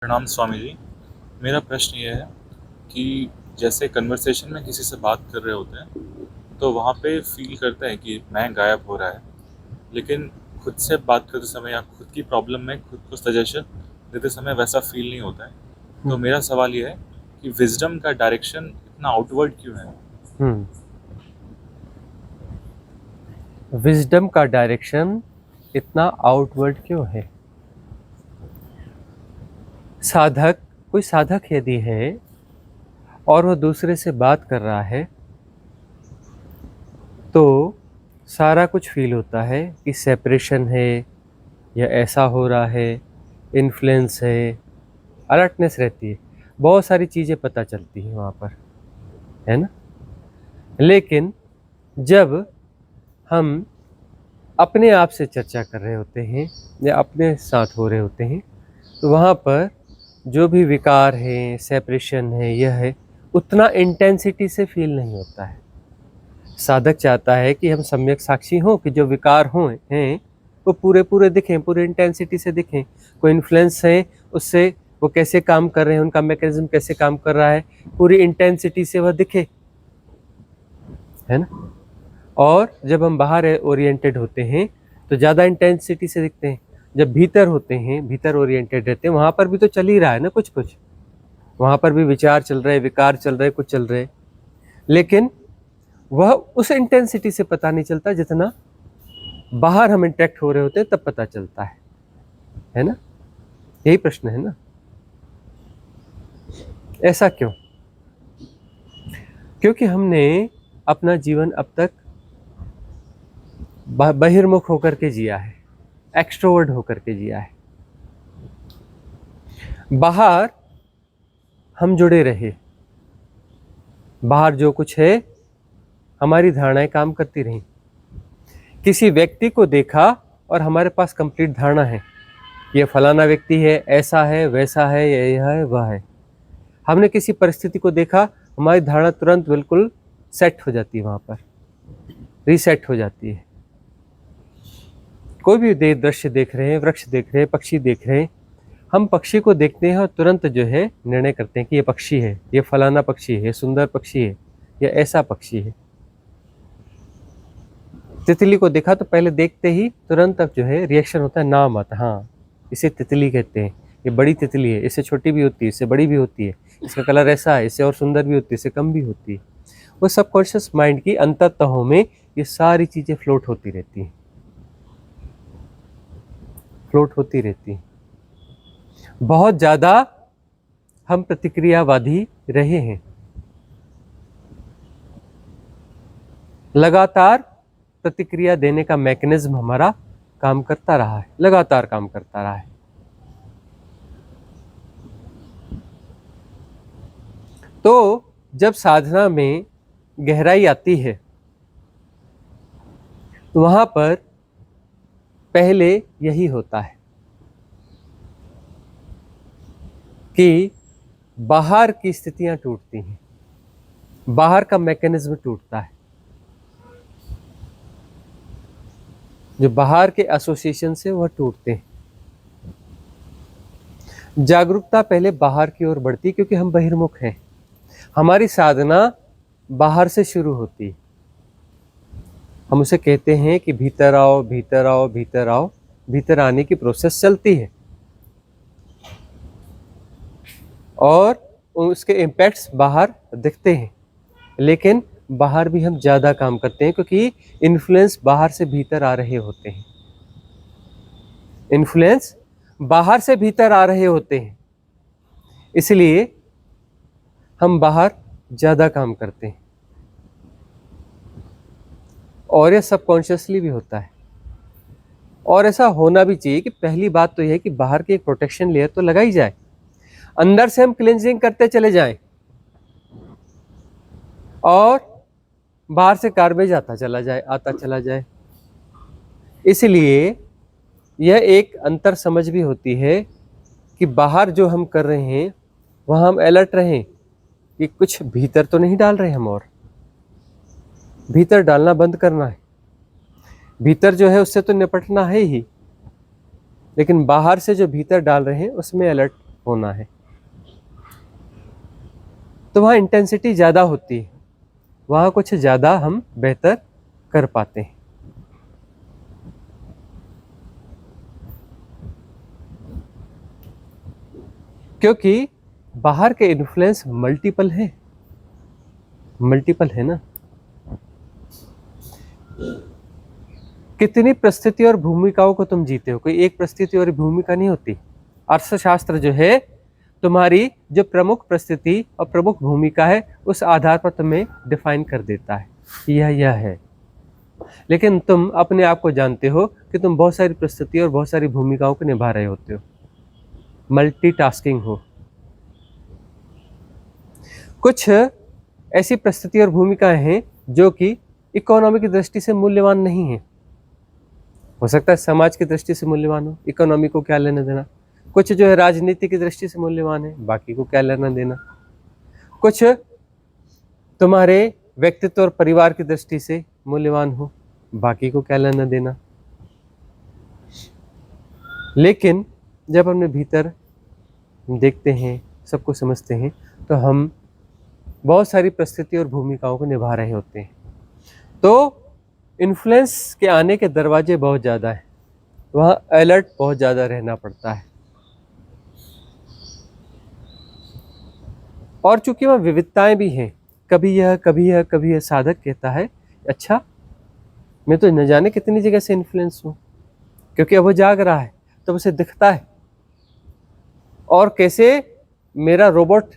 प्रणाम स्वामी जी। मेरा प्रश्न ये है कि जैसे कन्वर्सेशन में किसी से बात कर रहे होते हैं तो वहाँ पे फील करते हैं कि मैं गायब हो रहा है, लेकिन खुद से बात करते समय या खुद की प्रॉब्लम में खुद को सजेशन देते समय वैसा फील नहीं होता है। तो हम्म। मेरा सवाल ये है कि विजडम का डायरेक्शन इतना आउटवर्ड क्यों है? हम्म। विजडम का डायरेक्शन इतना आउटवर्ड क्यों है? साधक, कोई साधक यदि है और वह दूसरे से बात कर रहा है तो सारा कुछ फील होता है कि सेपरेशन है या ऐसा हो रहा है, इन्फ्लुएंस है, अलर्टनेस रहती है, बहुत सारी चीज़ें पता चलती हैं वहाँ पर, है ना। लेकिन जब हम अपने आप से चर्चा कर रहे होते हैं या अपने साथ हो रहे होते हैं तो वहाँ पर जो भी विकार है, सेपरेशन है, यह है, उतना इंटेंसिटी से फील नहीं होता है। साधक चाहता है कि हम सम्यक साक्षी हों, कि जो विकार हों हैं वो पूरे पूरे दिखें, पूरे इंटेंसिटी से दिखें। कोई इन्फ्लुएंस है उससे, वो कैसे काम कर रहे हैं, उनका मैकेनिज्म कैसे काम कर रहा है, पूरी इंटेंसिटी से वह दिखे, है ना। और जब हम बाहर ओरिएंटेड होते हैं तो ज़्यादा इंटेंसिटी से दिखते हैं। जब भीतर होते हैं, भीतर ओरिएंटेड रहते हैं, वहाँ पर भी तो चल ही रहा है ना कुछ कुछ, वहाँ पर भी विचार चल रहे, विकार चल रहे, कुछ चल रहे, लेकिन वह उस इंटेंसिटी से पता नहीं चलता जितना बाहर हम इंटरेक्ट हो रहे होते हैं तब पता चलता है ना। यही प्रश्न है ना, ऐसा क्यों? क्योंकि हमने अपना जीवन अब तक बहिर्मुख होकर के जिया है, एक्सट्रोवर्ट होकर के जिया है। बाहर हम जुड़े रहे, बाहर जो कुछ है हमारी धारणाएं काम करती रहीं। किसी व्यक्ति को देखा और हमारे पास कंप्लीट धारणा है, ये फलाना व्यक्ति है, ऐसा है, वैसा है, यह है, वह है। हमने किसी परिस्थिति को देखा, हमारी धारणा तुरंत बिल्कुल सेट हो जाती है, वहाँ पर रीसेट हो जाती है। कोई भी दृश्य देख रहे हैं, वृक्ष देख रहे हैं, पक्षी देख रहे हैं, हम पक्षी को देखते हैं और तुरंत जो है निर्णय करते हैं कि ये पक्षी है, ये फलाना पक्षी है, ये सुंदर पक्षी है, ये ऐसा पक्षी है। तितली को देखा तो पहले देखते ही तुरंत अब जो है रिएक्शन होता है, नाम आता है, हाँ इसे तितली कहते हैं, ये बड़ी तितली है, इससे छोटी भी होती है, इससे बड़ी भी होती है, इसका कलर ऐसा है, इससे और सुंदर भी होती है, इससे कम भी होती है। वो सबकॉन्शियस माइंड की अंतर्तहों में ये सारी चीज़ें फ्लोट होती रहती हैं, फ्लोट होती रहती हैं। बहुत ज़्यादा हम प्रतिक्रियावादी रहे हैं, लगातार प्रतिक्रिया देने का मैकेनिज्म हमारा काम करता रहा है, लगातार काम करता रहा है। तो जब साधना में गहराई आती है तो वहां पर पहले यही होता है कि बाहर की स्थितियां टूटती हैं, बाहर का मैकेनिज्म टूटता है, जो बाहर के एसोसिएशन से वह टूटते हैं। जागरूकता पहले बाहर की ओर बढ़ती, क्योंकि हम बहिर्मुख हैं, हमारी साधना बाहर से शुरू होती है। हम उसे कहते हैं कि भीतर आओ, भीतर आओ, भीतर आओ, भीतर आने की प्रोसेस चलती है और उसके इम्पैक्ट्स बाहर दिखते हैं। लेकिन बाहर भी हम ज़्यादा काम करते हैं, क्योंकि इन्फ्लुएंस बाहर से भीतर आ रहे होते हैं, इन्फ्लुएंस बाहर से भीतर आ रहे होते हैं, इसलिए हम बाहर ज़्यादा काम करते हैं। और यह सबकॉन्शियसली भी होता है, और ऐसा होना भी चाहिए कि पहली बात तो यह है कि बाहर की एक प्रोटेक्शन लेयर तो लगाई जाए, अंदर से हम क्लींजिंग करते चले जाएं और बाहर से गार्बेज आता चला जाए, आता चला जाए। इसलिए यह एक अंतर समझ भी होती है कि बाहर जो हम कर रहे हैं वहाँ हम अलर्ट रहें कि कुछ भीतर तो नहीं डाल रहे हम, और भीतर डालना बंद करना है। भीतर जो है उससे तो निपटना है ही, लेकिन बाहर से जो भीतर डाल रहे हैं उसमें अलर्ट होना है, तो वहाँ इंटेंसिटी ज़्यादा होती है, वहाँ कुछ ज़्यादा हम बेहतर कर पाते हैं। क्योंकि बाहर के इन्फ्लुएंस मल्टीपल है ना। कितनी परिस्थिति और भूमिकाओं को तुम जीते हो, कोई एक परिस्थिति और भूमिका नहीं होती। अर्थशास्त्र जो है तुम्हारी जो प्रमुख परिस्थिति और प्रमुख भूमिका है उस आधार पर तुम्हें डिफाइन कर देता है, यह है। लेकिन तुम अपने आप को जानते हो कि तुम बहुत सारी परिस्थिति और बहुत सारी भूमिकाओं को निभा रहे होते हो, मल्टीटास्किंग हो। कुछ ऐसी परिस्थिति और भूमिकाएं हैं जो कि इकोनॉमी की दृष्टि से मूल्यवान नहीं है, हो सकता है समाज की दृष्टि से मूल्यवान हो, इकोनॉमी को क्या लेना देना। कुछ जो है राजनीति की दृष्टि से मूल्यवान है, बाकी को क्या लेना देना। कुछ तुम्हारे व्यक्तित्व और परिवार की दृष्टि से मूल्यवान हो, बाकी को क्या लेना देना। लेकिन जब अपने भीतर देखते हैं, सबको समझते हैं, तो हम बहुत सारी परिस्थिति और भूमिकाओं को निभा रहे होते हैं। तो इन्फ्लुएंस के आने के दरवाजे बहुत ज़्यादा हैं, वहाँ अलर्ट बहुत ज़्यादा रहना पड़ता है। और चूंकि वहाँ विविधताएं भी हैं, कभी यह कभी यह कभी यह, साधक कहता है अच्छा मैं तो न जाने कितनी जगह से इन्फ्लुएंस हूँ, क्योंकि अब वो जाग रहा है तो उसे दिखता है और कैसे मेरा रोबोट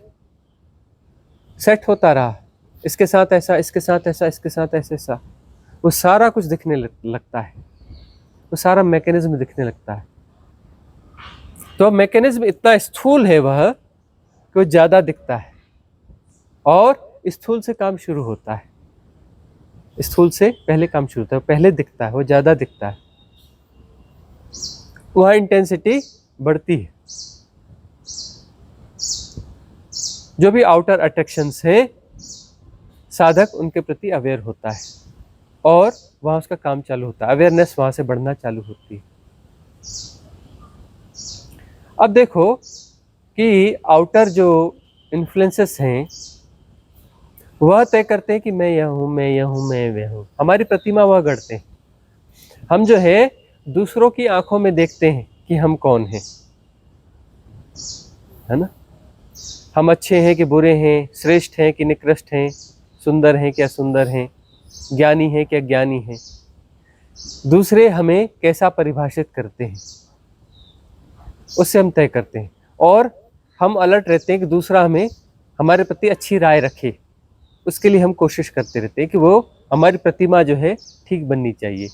सेट होता रहा, इसके साथ ऐसा, इसके साथ ऐसा, इसके साथ ऐसा, वो सारा कुछ दिखने लगता है, वो सारा मैकेनिज्म दिखने लगता है। तो मैकेनिज्म इतना स्थूल है वह कि वो ज़्यादा दिखता है और स्थूल से काम शुरू होता है, स्थूल से पहले काम शुरू होता है, पहले दिखता है, वो ज़्यादा दिखता है, वहाँ इंटेंसिटी बढ़ती है। जो भी आउटर अट्रैक्शंस है, साधक उनके प्रति अवेयर होता है और वहाँ उसका काम चालू होता है, अवेयरनेस वहाँ से बढ़ना चालू होती है। अब देखो कि आउटर जो इन्फ्लुएंसेस हैं वह तय करते हैं कि मैं यह हूँ, मैं यह हूँ, मैं वह हूँ, हमारी प्रतिमा वह गढ़ते हैं। हम जो है दूसरों की आंखों में देखते हैं कि हम कौन हैं, है ना। हम अच्छे हैं कि बुरे हैं, श्रेष्ठ हैं कि निकृष्ट हैं, सुंदर हैं कि असुंदर हैं, ज्ञानी हैं कि अज्ञानी हैं। दूसरे हमें कैसा परिभाषित करते हैं उससे हम तय करते हैं और हम अलर्ट रहते हैं कि दूसरा हमें, हमारे प्रति अच्छी राय रखे, उसके लिए हम कोशिश करते रहते हैं कि वो हमारी प्रतिमा जो है ठीक बननी चाहिए,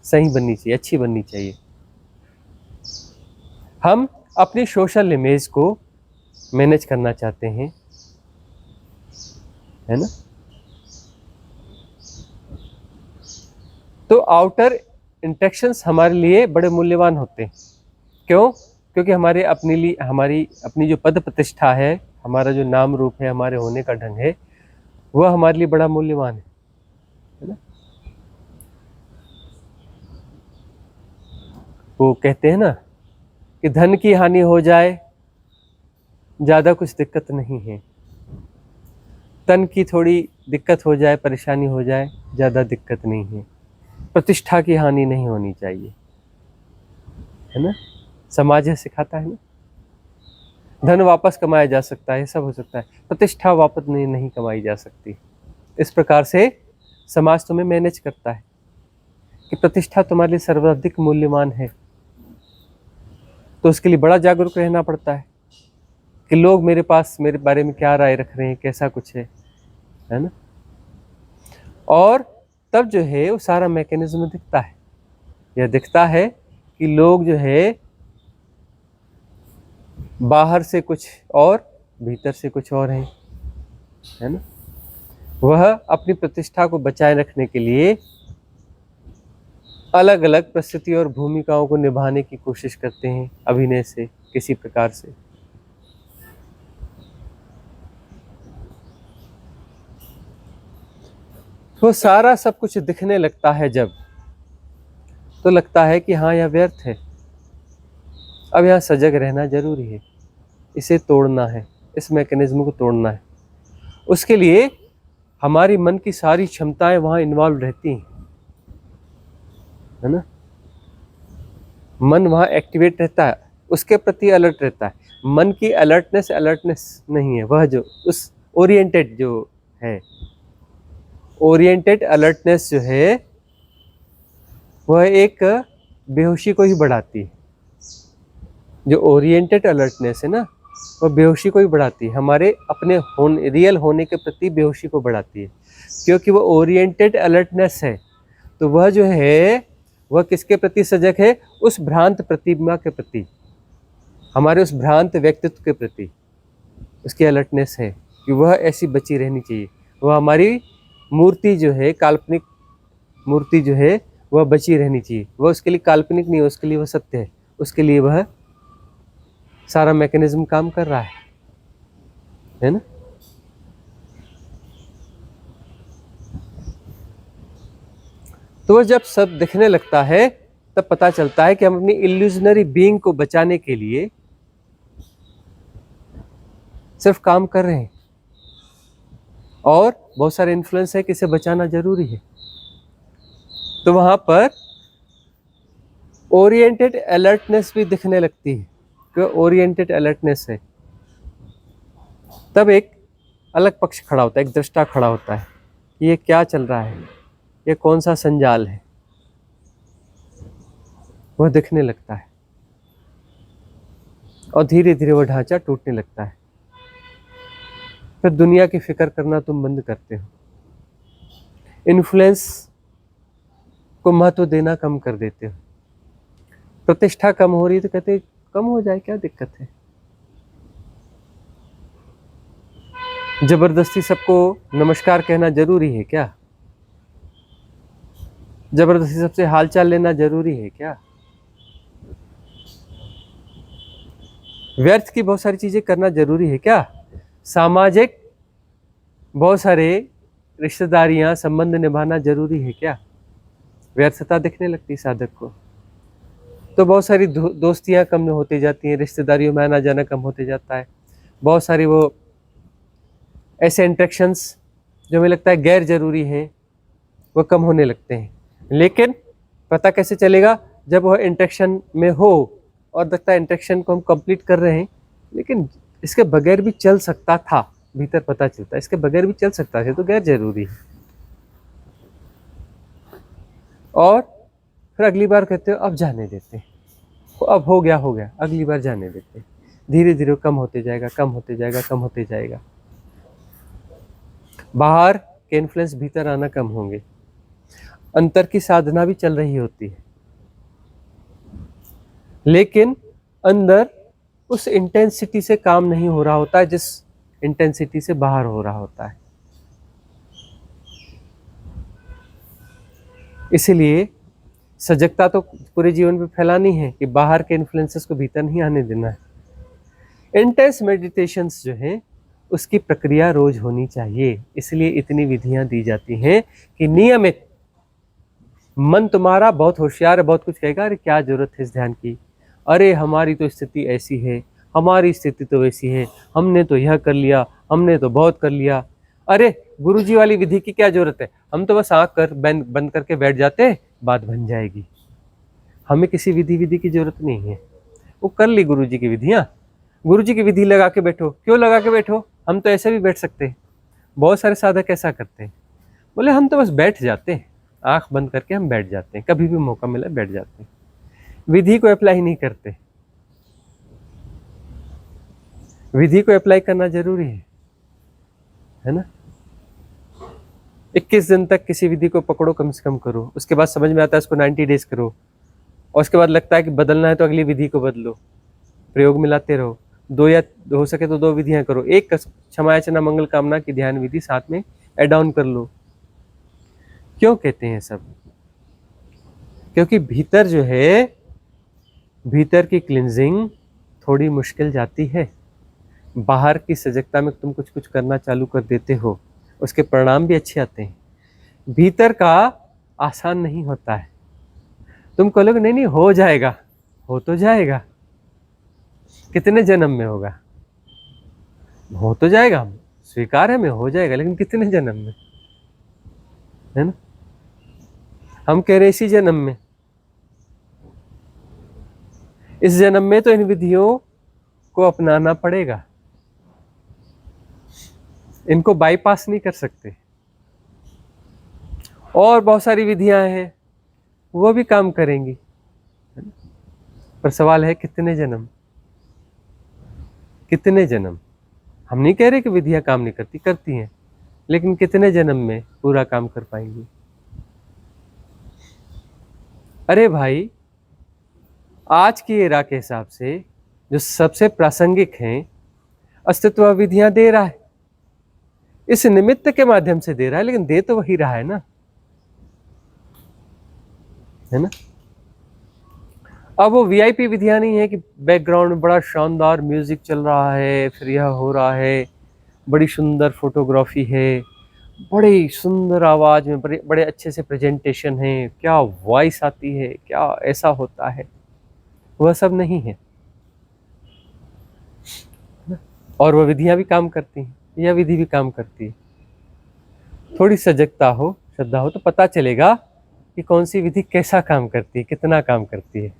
सही बननी चाहिए, अच्छी बननी चाहिए। हम अपनी सोशल इमेज को मैनेज करना चाहते हैं, है ना। तो आउटर इंटरेक्शंस हमारे लिए बड़े मूल्यवान होते हैं। क्यों? क्योंकि हमारे अपने लिए, हमारी अपनी जो पद प्रतिष्ठा है, हमारा जो नाम रूप है, हमारे होने का ढंग है, वह हमारे लिए बड़ा मूल्यवान है ना। वो कहते हैं ना कि धन की हानि हो जाए ज़्यादा कुछ दिक्कत नहीं है, तन की थोड़ी दिक्कत हो जाए, परेशानी हो जाए, ज़्यादा दिक्कत नहीं है, प्रतिष्ठा की हानि नहीं होनी चाहिए, है ना। समाज है सिखाता है ना, धन वापस कमाया जा सकता है, सब हो सकता है, प्रतिष्ठा वापस नहीं कमाई जा सकती। इस प्रकार से समाज तुम्हें मैनेज करता है कि प्रतिष्ठा तुम्हारे लिए सर्वाधिक मूल्यवान है, तो उसके लिए बड़ा जागरूक रहना पड़ता है कि लोग मेरे पास, मेरे बारे में क्या राय रख रहे हैं, कैसा कुछ है ना। और तब जो है वो सारा मैकेनिज्म दिखता है, यह दिखता है कि लोग जो है बाहर से कुछ और भीतर से कुछ और हैं, है ना। वह अपनी प्रतिष्ठा को बचाए रखने के लिए अलग अलग परिस्थिति और भूमिकाओं को निभाने की कोशिश करते हैं, अभिनय से, किसी प्रकार से। तो सारा सब कुछ दिखने लगता है जब, तो लगता है कि हाँ यह व्यर्थ है, अब यहाँ सजग रहना जरूरी है, इसे तोड़ना है, इस मैकेनिज्म को तोड़ना है। उसके लिए हमारी मन की सारी क्षमताएं वहाँ इन्वॉल्व रहती हैं, है ना। मन वहाँ एक्टिवेट रहता है, उसके प्रति अलर्ट रहता है। मन की अलर्टनेस नहीं है, वह जो उस ओरिएंटेड जो है, ओरिएंटेड अलर्टनेस जो है वह एक बेहोशी को ही बढ़ाती है। जो ओरिएंटेड अलर्टनेस है ना, वह बेहोशी को ही बढ़ाती है, हमारे अपने रियल होने के प्रति बेहोशी को बढ़ाती है। क्योंकि वह ओरिएंटेड अलर्टनेस है, तो वह जो है वह किसके प्रति सजग है? उस भ्रांत प्रतिमा के प्रति, हमारे उस भ्रांत व्यक्तित्व के प्रति उसकी अलर्टनेस है कि वह ऐसी बची रहनी चाहिए। वह हमारी मूर्ति जो है, काल्पनिक मूर्ति जो है, वह बची रहनी चाहिए। वह उसके लिए काल्पनिक नहीं है, उसके लिए वह सत्य है। उसके लिए वह सारा मैकेनिज्म काम कर रहा है ना। तो वह जब सब दिखने लगता है तब पता चलता है कि हम अपनी इल्यूजनरी बीइंग को बचाने के लिए सिर्फ काम कर रहे हैं, और बहुत सारे इन्फ्लुएंस है कि इसे बचाना जरूरी है। तो वहां पर ओरिएंटेड अलर्टनेस भी दिखने लगती है कि ओरिएंटेड अलर्टनेस है। तब एक अलग पक्ष खड़ा होता है, एक दृष्टा खड़ा होता है कि ये क्या चल रहा है, ये कौन सा संजाल है। वह दिखने लगता है और धीरे धीरे वह ढांचा टूटने लगता है। फिर दुनिया की फिक्र करना तुम बंद करते हो, इन्फ्लुएंस को महत्व देना कम कर देते हो। प्रतिष्ठा कम हो रही तो कहते कम हो जाए, क्या दिक्कत है। जबरदस्ती सबको नमस्कार कहना जरूरी है क्या? जबरदस्ती सबसे हालचाल लेना जरूरी है क्या? व्यर्थ की बहुत सारी चीजें करना जरूरी है क्या? सामाजिक बहुत सारे रिश्तेदारियां, संबंध निभाना जरूरी है क्या? व्यर्थता दिखने लगती साधक को, तो बहुत सारी दोस्तियां कम होती जाती हैं, रिश्तेदारियों में आना जाना कम होते जाता है। बहुत सारी वो ऐसे इंटरेक्शंस जो हमें लगता है गैर जरूरी हैं, वो कम होने लगते हैं। लेकिन पता कैसे चलेगा? जब वह इंटरेक्शन में हो और लगता है इंटरेक्शन को हम कंप्लीट कर रहे हैं, लेकिन इसके बगैर भी चल सकता था, भीतर पता चलता है इसके बगैर भी चल सकता है, तो गैर जरूरी है। और फिर अगली बार कहते हो अब जाने देते हैं, अब हो गया अगली बार जाने देते हैं। धीरे धीरे कम होते जाएगा, कम होते जाएगा, कम होते जाएगा। बाहर के इन्फ्लुएंस भीतर आना कम होंगे। अंतर की साधना भी चल रही होती है, लेकिन अंदर उस इंटेंसिटी से काम नहीं हो रहा होता है जिस इंटेंसिटी से बाहर हो रहा होता है। इसलिए सजगता तो पूरे जीवन पे फैलानी है कि बाहर के इन्फ्लुएंसेस को भीतर नहीं आने देना है। इंटेंस मेडिटेशंस जो है उसकी प्रक्रिया रोज होनी चाहिए, इसलिए इतनी विधियां दी जाती हैं कि नियमित। मन तुम्हारा बहुत होशियार है, बहुत कुछ कहेगा, अरे क्या जरूरत है इस ध्यान की, अरे हमारी तो स्थिति ऐसी है, हमारी स्थिति तो वैसी है, हमने तो यह कर लिया, हमने तो बहुत कर लिया, अरे गुरुजी वाली विधि की क्या जरूरत है, हम तो बस आंख कर बंद करके बैठ जाते, बात बन जाएगी। हमें किसी विधि की जरूरत नहीं है। वो कर ली गुरुजी की विधियां, गुरुजी की विधि लगा के बैठो। क्यों लगा के बैठो? हम तो ऐसे भी बैठ सकते हैं। बहुत सारे साधक ऐसा करते हैं, बोले हम तो बस बैठ जाते हैं, आंख बंद करके हम बैठ जाते हैं, कभी भी मौका मिला बैठ जाते हैं, विधि को अप्लाई नहीं करते। विधि को अप्लाई करना जरूरी है ना। 21 दिन तक किसी विधि को पकड़ो, कम से कम करो, उसके बाद समझ में आता है इसको 90 डेज करो, और उसके बाद लगता है कि बदलना है तो अगली विधि को बदलो, प्रयोग मिलाते रहो। 2 या हो सके तो 2 विधियां करो, एक क्षमा याचना मंगल कामना की ध्यान विधि साथ में एड ऑन कर लो। क्यों कहते हैं सब? क्योंकि भीतर जो है, भीतर की क्लिंजिंग थोड़ी मुश्किल जाती है। बाहर की सजगता में तुम कुछ कुछ करना चालू कर देते हो, उसके परिणाम भी अच्छे आते हैं। भीतर का आसान नहीं होता है। तुम कह लोगे नहीं हो जाएगा, हो तो जाएगा, कितने जन्म में होगा, हो तो जाएगा, हम स्वीकार है, में हो जाएगा, लेकिन कितने जन्म में, है ना? हम कह रहे इसी जन्म में, इस जन्म में तो इन विधियों को अपनाना पड़ेगा, इनको बाईपास नहीं कर सकते। और बहुत सारी विधियां हैं, वो भी काम करेंगी, पर सवाल है कितने जन्म, कितने जन्म। हम नहीं कह रहे कि विधियां काम नहीं करती, करती हैं, लेकिन कितने जन्म में पूरा काम कर पाएंगी। अरे भाई, आज की एरा के हिसाब से जो सबसे प्रासंगिक हैं, अस्तित्व विधियां दे रहा है, इस निमित्त के माध्यम से दे रहा है, लेकिन दे तो वही रहा है ना, है ना? अब वो वीआईपी विधियां नहीं है कि बैकग्राउंड में बड़ा शानदार म्यूजिक चल रहा है, फिर यह हो रहा है, बड़ी सुंदर फोटोग्राफी है, बड़ी सुंदर आवाज में बड़े बड़े अच्छे से प्रेजेंटेशन है, क्या वॉइस आती है, क्या ऐसा होता है, वह सब नहीं है। और वह विधियां भी काम करती हैं, यह विधि भी काम करती है। थोड़ी सजगता हो, श्रद्धा हो, तो पता चलेगा कि कौन सी विधि कैसा काम करती है, कितना काम करती है।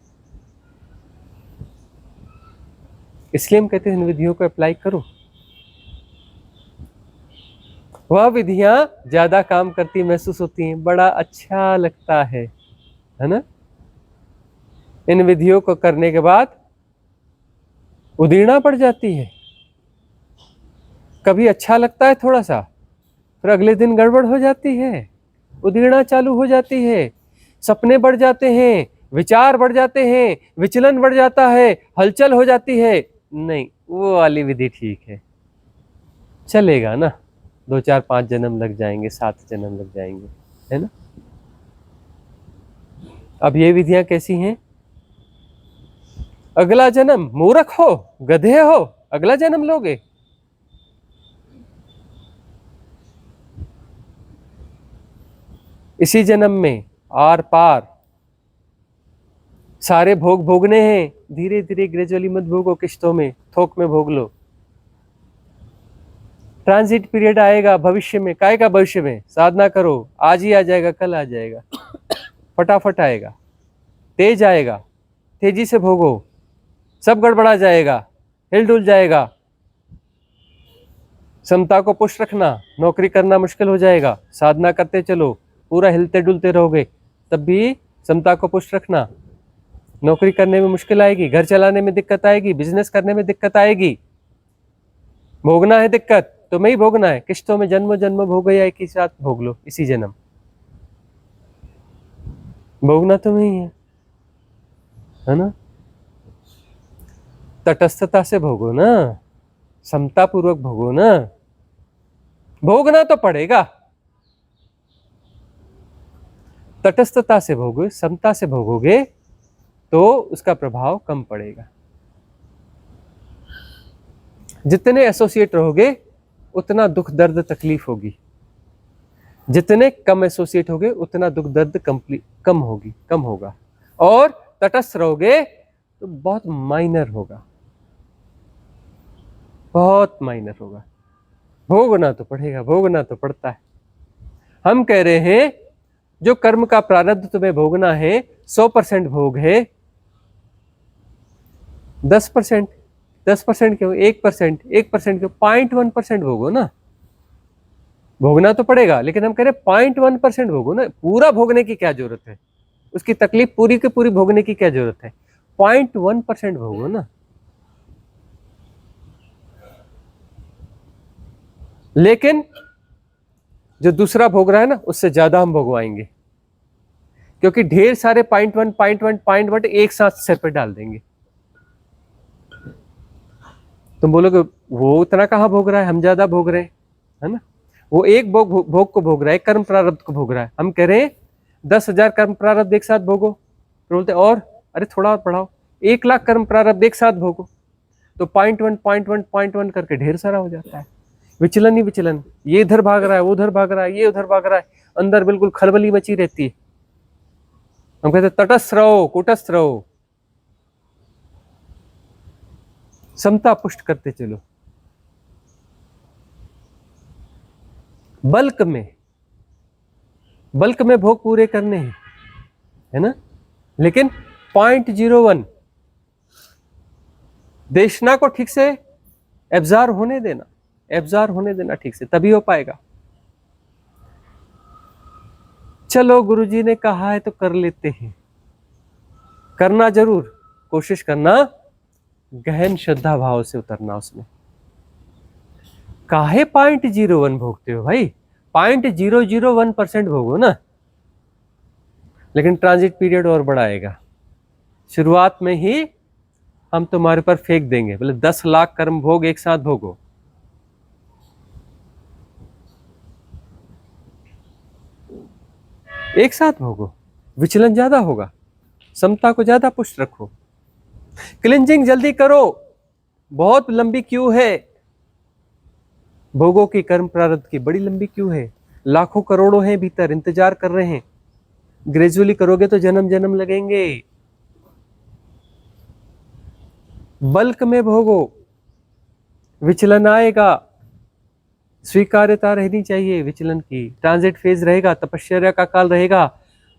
इसलिए हम कहते हैं इन विधियों को अप्लाई करो। वह विधियां ज्यादा काम करती महसूस होती हैं, बड़ा अच्छा लगता है ना? इन विधियों को करने के बाद उदीर्णा पड़ जाती है, कभी अच्छा लगता है थोड़ा सा, फिर अगले दिन गड़बड़ हो जाती है, उदीर्णा चालू हो जाती है, सपने बढ़ जाते हैं, विचार बढ़ जाते हैं, विचलन बढ़ जाता है, हलचल हो जाती है। नहीं, वो वाली विधि ठीक है, चलेगा ना, 2 4 5 जन्म लग जाएंगे, 7 जन्म लग जाएंगे, है ना? अब ये विधियां कैसी हैं? अगला जन्म मूर्ख हो, गधे हो, अगला जन्म लोगे? इसी जन्म में आर पार सारे भोग भोगने हैं, धीरे धीरे ग्रेजुअली मत भोगो, किश्तों में, थोक में भोग लो। ट्रांजिट पीरियड आएगा भविष्य में, काय का भविष्य में, साधना करो, आज ही आ जाएगा, कल आ जाएगा, फटाफट आएगा, तेज आएगा, तेजी से भोगो, सब गड़बड़ा जाएगा, हिलडुल जाएगा। समता को पुश रखना, नौकरी करना मुश्किल हो जाएगा, साधना करते चलो, पूरा हिलते डुलते रहोगे, तब भी समता को पुश रखना, नौकरी करने में मुश्किल आएगी, घर चलाने में दिक्कत आएगी, बिजनेस करने में दिक्कत आएगी, भोगना है दिक्कत तो मैं ही भोगना है, किश्तों में जन्म जन्म भोग, या एक ही साथ भोग लो, इसी जन्म भोगना तो नहीं है ना? तटस्थता से भोगो ना, समता पूर्वक भोगो ना, भोगना तो पड़ेगा, तटस्थता से भोगो, समता से भोगोगे तो उसका प्रभाव कम पड़ेगा। जितने एसोसिएट रहोगे उतना दुख दर्द तकलीफ होगी, जितने कम एसोसिएट होगे उतना दुख दर्द कम होगी, कम होगा। और तटस्थ रहोगे तो बहुत माइनर होगा, बहुत माइनर होगा। भोगना तो पड़ेगा, भोगना तो पड़ता है। हम कह रहे हैं जो कर्म का प्रारब्ध तुम्हें भोगना है, 100% भोग है, 10%, 10% क्यों, 1%, 1% क्यों, 0.1% भोगो ना। भोगना तो पड़ेगा, लेकिन हम कह रहे 0.1% भोगो ना, पूरा भोगने की क्या जरूरत है, उसकी तकलीफ पूरी की पूरी भोगने की क्या जरूरत है, 0.1% भोगो ना। लेकिन जो दूसरा भोग रहा है ना, उससे ज्यादा हम भोगवाएंगे, क्योंकि ढेर सारे 0.1, 0.1, 0.1 एक साथ सिर पे डाल देंगे। तुम बोलोगे वो उतना कहाँ भोग रहा है, हम ज्यादा भोग रहे हैं, है ना? वो एक भोग को भोग रहा है, कर्म प्रारब्ध को भोग रहा है। हम कह रहे हैं 10,000 कर्म प्रारब्ध एक साथ भोगो, तो बोलते और अरे थोड़ा और बढ़ाओ, 1,00,000 कर्म प्रारब्ध एक साथ भोगो, तो 0.1, 0.1, 0.1 करके ढेर सारा हो जाता है। विचलन ही विचलन, ये इधर भाग रहा है, वो उधर भाग रहा है, ये उधर भाग रहा है, अंदर बिल्कुल खलबली मची रहती है। हम कहते तटस्थ रहो, कूटस्थ रहो, समता पुष्ट करते चलो, बल्क में भोग पूरे करने हैं, है ना। लेकिन 0.01 देशना को ठीक से एब्जॉर्ब होने देना ठीक से, तभी हो पाएगा। चलो गुरुजी ने कहा है तो कर लेते हैं, करना जरूर, कोशिश करना गहन श्रद्धा भाव से उतरना उसमें। काहे 0.01 भोगते हो भाई, 0.001% भोगो ना, लेकिन ट्रांजिट पीरियड और बढ़ाएगा। शुरुआत में ही हम तुम्हारे पर फेंक देंगे, बोले 10 लाख कर्म भोग एक साथ भोगो। एक साथ भोगो, विचलन ज्यादा होगा, समता को ज्यादा पुष्ट रखो। क्लिंजिंग जल्दी करो, बहुत लंबी क्यू है, भोगों की कर्म प्रारब्ध की बड़ी लंबी क्यू है, लाखों करोड़ों हैं भीतर इंतजार कर रहे हैं। ग्रेजुअली करोगे तो जन्म जन्म लगेंगे। बल्क में भोगो, विचलन आएगा, स्वीकार्यता रहनी चाहिए विचलन की। ट्रांजिट फेज रहेगा, तपश्चर्या का काल रहेगा।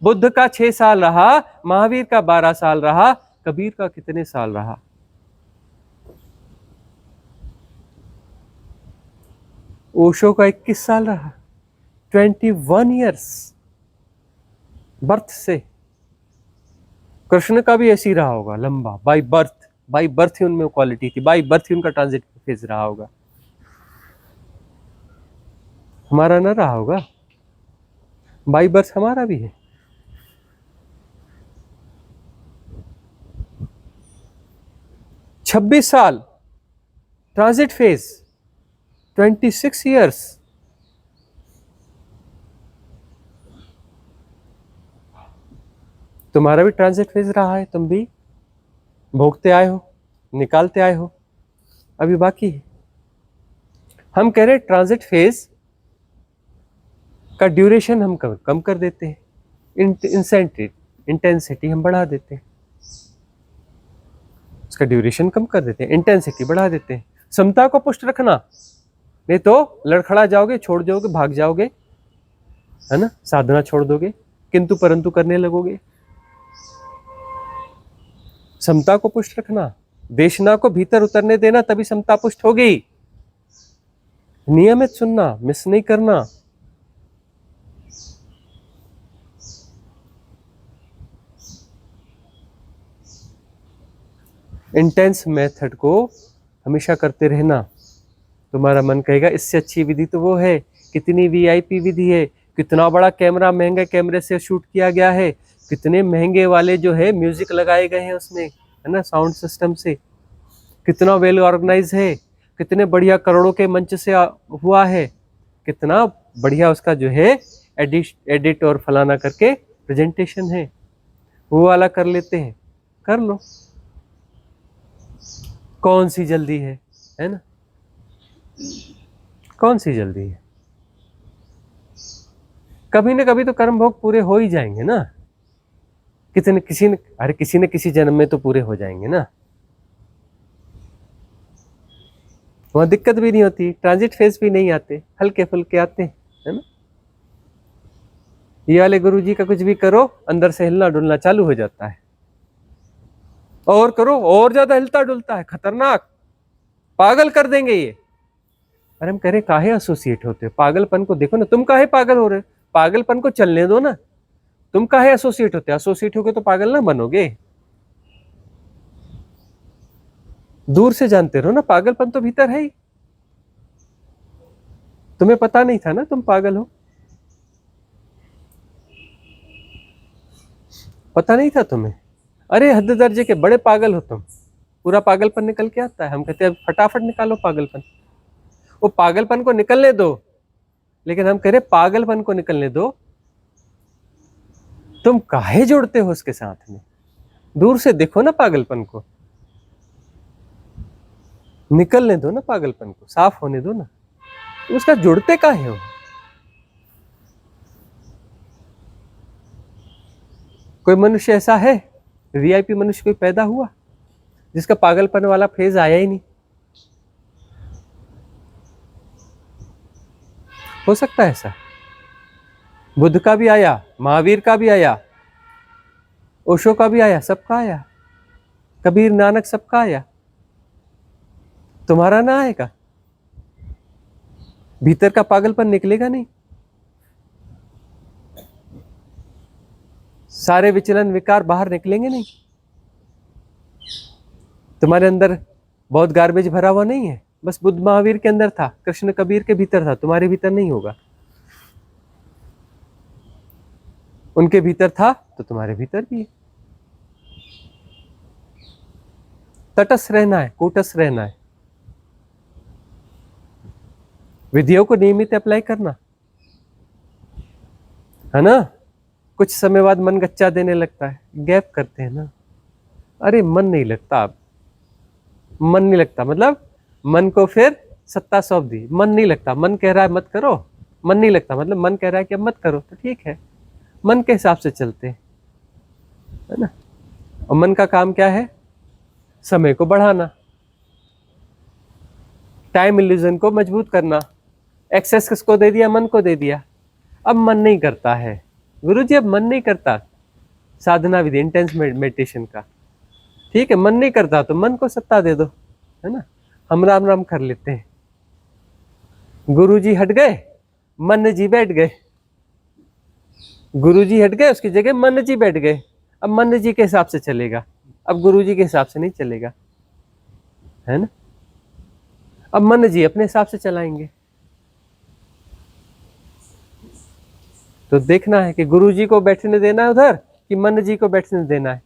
बुद्ध का 6 साल रहा, महावीर का 12 साल रहा, कबीर का कितने साल रहा? ओशो का 21 साल रहा, 21 ईयर्स बर्थ से। कृष्ण का भी ऐसी रहा होगा लंबा, बाई बर्थ ही उनमें क्वालिटी थी, बाई बर्थ ही उनका ट्रांजिट फेज रहा होगा। हमारा ना रहा होगा, बाई बर्थ हमारा भी है। छब्बीस साल ट्रांजिट फेज, 26 ईयर्स। तुम्हारा भी ट्रांजिट फेज रहा है, तुम भी भोगते आए हो, निकालते आए हो, अभी बाकी है। हम कह रहे ट्रांजिट फेज का ड्यूरेशन हम कम कर देते हैं, इंटेंसिटी हम बढ़ा देते हैं, उसका ड्यूरेशन कम कर देते हैं, इंटेंसिटी बढ़ा देते हैं। समता को पुष्ट रखना, नहीं तो लड़खड़ा जाओगे, छोड़ जाओगे, भाग जाओगे, है ना, साधना छोड़ दोगे, किंतु परंतु करने लगोगे। समता को पुष्ट रखना, देशना को भीतर उतरने देना, तभी समता पुष्ट होगी। नियमित सुनना, मिस नहीं करना। इंटेंस मेथड को हमेशा करते रहना। तुम्हारा मन कहेगा इससे अच्छी विधि तो वो है, कितनी वीआईपी विधि है, कितना बड़ा कैमरा, महंगे कैमरे से शूट किया गया है, कितने महंगे वाले जो है म्यूजिक लगाए गए हैं उसमें, है ना, साउंड सिस्टम से, कितना वेल ऑर्गेनाइज है, कितने बढ़िया करोड़ों के मंच से हुआ है, कितना बढ़िया उसका जो है एडिट और फलाना करके प्रेजेंटेशन है, वो वाला कर लेते हैं, कर लो। कौन सी जल्दी है ना, कौन सी जल्दी है? कभी न कभी तो कर्म भोग पूरे हो ही जाएंगे ना, किसी न किसी जन्म में तो पूरे हो जाएंगे ना, वहां दिक्कत भी नहीं होती, ट्रांजिट फेज भी नहीं आते, हल्के फुल्के आते हैं, है ना। ये वाले गुरुजी का कुछ भी करो, अंदर से हिलना डुलना चालू हो जाता है, और करो और ज्यादा हिलता डुलता है, खतरनाक, पागल कर देंगे ये। अरे हम कह रहे काहे एसोसिएट होते हो, पागलपन को देखो ना, तुम काहे पागल हो रहे हो, पागलपन को चलने दो ना, तुम काहे एसोसिएट होते हो, एसोसिएट होगे तो पागल ना बनोगे। दूर से जानते रहो ना, पागलपन तो भीतर है ही, तुम्हें पता नहीं था ना तुम पागल हो, पता नहीं था तुम्हें, अरे हद दर्जे के बड़े पागल हो तुम, पूरा पागलपन निकल के आता है। हम कहते हैं फटाफट निकालो पागलपन, वो पागलपन को निकलने दो, लेकिन हम कह रहे पागलपन को निकलने दो, तुम काहे जोड़ते हो उसके साथ में, दूर से देखो ना पागलपन को, निकलने दो ना पागलपन को, साफ होने दो ना, उसका जुड़ते काहे हो। कोई मनुष्य ऐसा है, वीआईपी मनुष्य कोई पैदा हुआ जिसका पागलपन वाला फेज आया ही नहीं? हो सकता है ऐसा? बुद्ध का भी आया, महावीर का भी आया, ओशो का भी आया, सबका आया, कबीर नानक सबका आया, तुम्हारा ना आएगा? भीतर का पागलपन निकलेगा नहीं? सारे विचलन विकार बाहर निकलेंगे नहीं? तुम्हारे अंदर बहुत गार्बेज भरा हुआ नहीं है? बस बुद्ध महावीर के अंदर था, कृष्ण कबीर के भीतर था, तुम्हारे भीतर नहीं होगा। उनके भीतर था तो तुम्हारे भीतर भी है। तटस्थ रहना है, कूटस्थ रहना है, विधियों को नियमित अप्लाई करना है ना। कुछ समय बाद मन गच्चा देने लगता है, गैप करते हैं ना, अरे मन नहीं लगता, अब मन नहीं लगता मतलब मन को फिर सत्ता सौंप दी, मन नहीं लगता, मन कह रहा है मत करो, मन नहीं लगता मतलब मन कह रहा है कि अब मत करो, तो ठीक है, मन के हिसाब से चलते हैं, है ना। और मन का काम क्या है? समय को बढ़ाना, टाइम इल्यूजन को मजबूत करना। एक्सेस किसको दे दिया? मन को दे दिया। अब मन नहीं करता है, गुरुजी अब मन नहीं करता, साधना विधि इंटेंस मेडिटेशन का, ठीक है, मन नहीं करता तो मन को सत्ता दे दो, है ना। हम राम राम कर लेते हैं, गुरुजी हट गए, मन जी बैठ गए, गुरुजी हट गए, उसकी जगह मन जी बैठ गए। अब मन जी के हिसाब से चलेगा, अब गुरुजी के हिसाब से नहीं चलेगा, है ना। अब मन जी अपने हिसाब से चलाएंगे। तो देखना है कि गुरुजी को बैठने देना है उधर कि मन जी को बैठने देना है,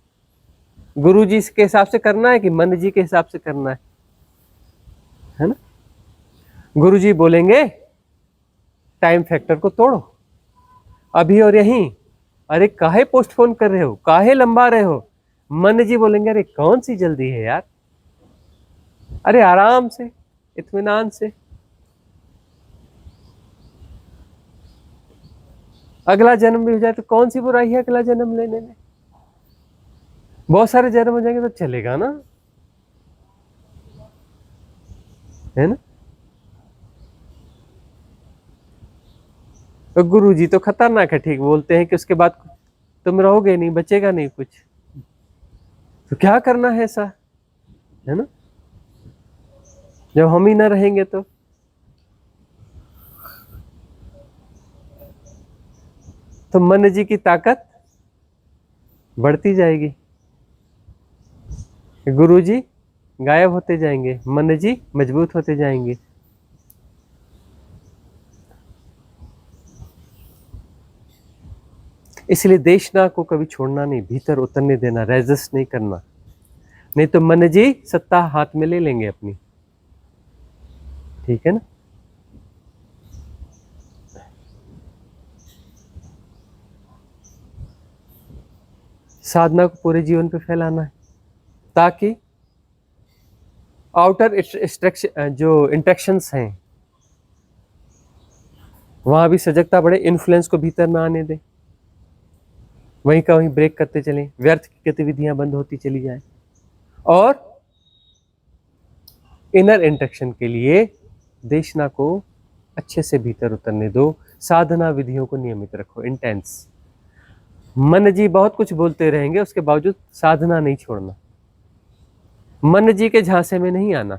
गुरुजी के हिसाब से करना है कि मन जी के हिसाब से करना है ना। गुरुजी बोलेंगे टाइम फैक्टर को तोड़ो, अभी और यहीं, अरे काहे पोस्टपोन कर रहे हो, काहे लंबा रहे हो। मन जी बोलेंगे अरे कौन सी जल्दी है यार, अरे आराम से, इत्मीनान से, अगला जन्म भी हो जाए तो कौन सी बुराई है अगला जन्म लेने में, बहुत सारे जन्म हो जाएंगे तो चलेगा ना, है ना। तो गुरु जी तो खतरनाक है, ठीक बोलते हैं कि उसके बाद तुम रहोगे नहीं, बचेगा नहीं कुछ, तो क्या करना है ऐसा, है ना, जब हम ही ना रहेंगे तो मन जी की ताकत बढ़ती जाएगी, गुरु जी गायब होते जाएंगे, मन जी मजबूत होते जाएंगे। इसलिए देशना को कभी छोड़ना नहीं, भीतर उतरने देना, रेजिस्ट नहीं करना, नहीं तो मन जी सत्ता हाथ में ले लेंगे अपनी, ठीक है ना। साधना को पूरे जीवन पे फैलाना है ताकि आउटर जो इंट्रैक्शंस हैं वहां भी सजगता बढ़े, इन्फ्लुएंस को भीतर ना आने दे, वहीं का वहीं ब्रेक करते चलें, व्यर्थ की गतिविधियां बंद होती चली जाए, और इनर इंट्रैक्शन के लिए देशना को अच्छे से भीतर उतरने दो, साधना विधियों को नियमित रखो, इंटेंस। मन जी बहुत कुछ बोलते रहेंगे, उसके बावजूद साधना नहीं छोड़ना, मन जी के झांसे में नहीं आना,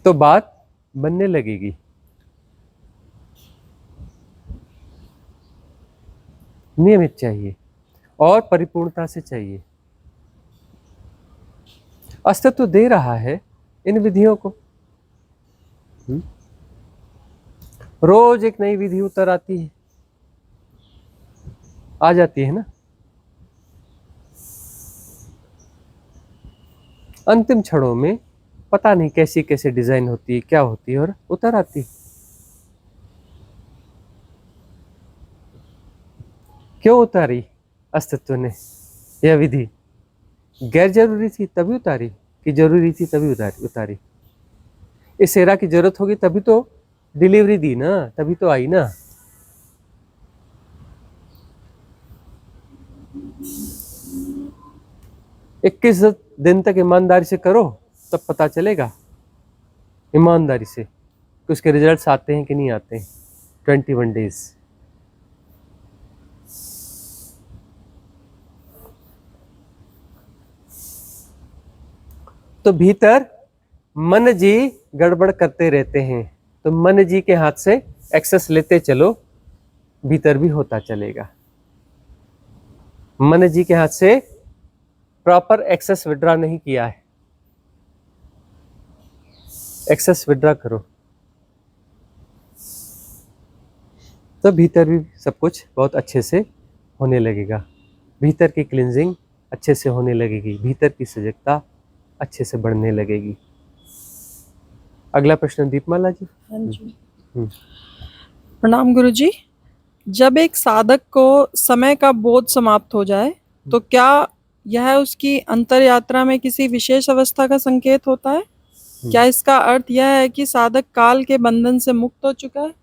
तो बात बनने लगेगी। नियमित चाहिए और परिपूर्णता से चाहिए, अस्तित्व दे रहा है इन विधियों को, रोज एक नई विधि उतर आती है, आ जाती है ना, अंतिम क्षणों में पता नहीं कैसी कैसी डिजाइन होती है, क्या होती है, और उतर आती है। क्यों उतारी अस्तित्व ने यह विधि? गैर जरूरी थी तभी उतारी कि जरूरी थी तभी उतारी? इस सेरा की जरूरत होगी तभी तो डिलीवरी दी ना, तभी तो आई ना। इक्कीस दिन तक ईमानदारी से करो तब पता चलेगा ईमानदारी से कि उसके रिजल्ट्स आते हैं कि नहीं आते हैं। 21 डेज। तो भीतर मन जी गड़बड़ करते रहते हैं, तो मन जी के हाथ से एक्सेस लेते चलो, भीतर भी होता चलेगा। मन जी के हाथ से प्रॉपर एक्सेस विड्रा नहीं किया है, एक्सेस विड्रा करो तो भीतर भी सब कुछ बहुत अच्छे से होने लगेगा। भीतर की क्लींजिंग अच्छे से होने लगेगी, भीतर की सजगता अच्छे से बढ़ने लगेगी। अगला प्रश्न दीपमाला जी। हाँ जी। हम्म। प्रणाम गुरुजी। जब एक साधक को समय का बोध समाप्त हो जाए तो क्या यह उसकी अंतर यात्रा में किसी विशेष अवस्था का संकेत होता है? क्या इसका अर्थ यह है कि साधक काल के बंधन से मुक्त हो चुका है?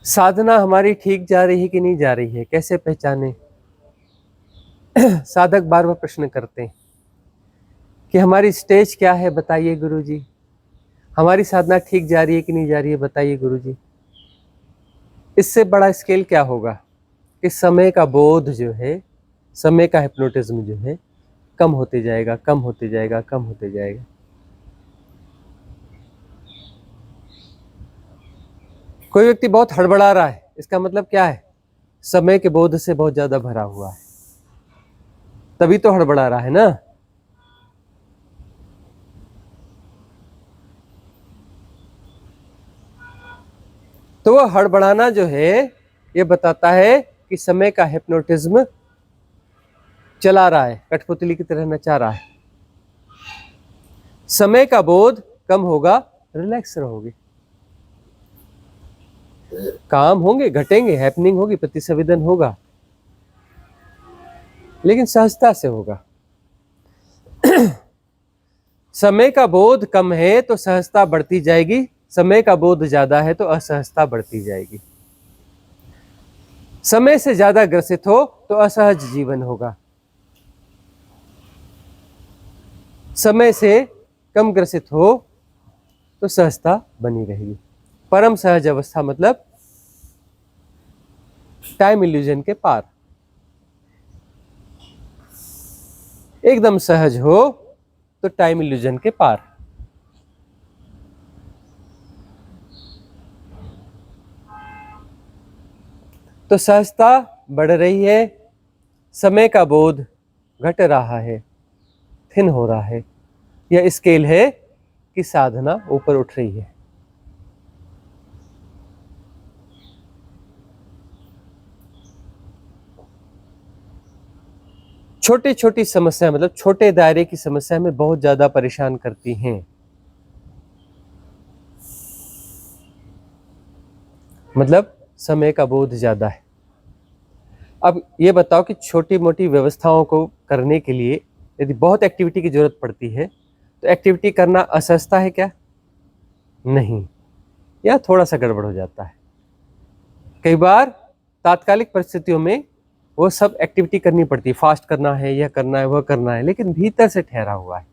साधना हमारी ठीक जा रही है कि नहीं जा रही है, कैसे पहचाने? साधक बार बार प्रश्न करते हैं कि हमारी स्टेज क्या है, बताइए गुरुजी। हमारी साधना ठीक जा रही है कि नहीं जा रही है, बताइए गुरुजी। इससे बड़ा स्केल क्या होगा कि समय का बोध जो है, समय का हिप्नोटिज्म जो है कम होते जाएगा, कम होते जाएगा, कम होते जाएगा। कोई व्यक्ति बहुत हड़बड़ा रहा है, इसका मतलब क्या है? समय के बोध से बहुत ज्यादा भरा हुआ है, तभी तो हड़बड़ा रहा है ना। तो वो हड़बड़ाना जो है ये बताता है कि समय का हिप्नोटिज्म चला रहा है, कठपुतली की तरह नचा रहा है। समय का बोध कम होगा, रिलैक्स रहोगे, काम होंगे, घटेंगे, हैपनिंग होगी, प्रतिसंवेदन होगा, लेकिन सहजता से होगा। समय का बोध कम है तो सहजता बढ़ती जाएगी, समय का बोध ज्यादा है तो असहजता बढ़ती जाएगी। समय से ज्यादा ग्रसित हो तो असहज जीवन होगा, समय से कम ग्रसित हो तो सहजता बनी रहेगी। परम सहज अवस्था मतलब टाइम इल्यूजन के पार, एकदम सहज हो तो टाइम इल्यूजन के पार। तो सहजता बढ़ रही है, समय का बोध घट रहा है, थिन हो रहा है। यह स्केल है कि साधना ऊपर उठ रही है। छोटी छोटी समस्या मतलब छोटे दायरे की समस्या में बहुत ज्यादा परेशान करती हैं। मतलब समय का बोध ज्यादा है। अब ये बताओ कि छोटी मोटी व्यवस्थाओं को करने के लिए यदि बहुत एक्टिविटी की जरूरत पड़ती है तो एक्टिविटी करना असहजता है क्या? नहीं, या थोड़ा सा गड़बड़ हो जाता है। कई बार तात्कालिक परिस्थितियों में वो सब एक्टिविटी करनी पड़ती है, फास्ट करना है, यह करना है, वह करना है, लेकिन भीतर से ठहरा हुआ है।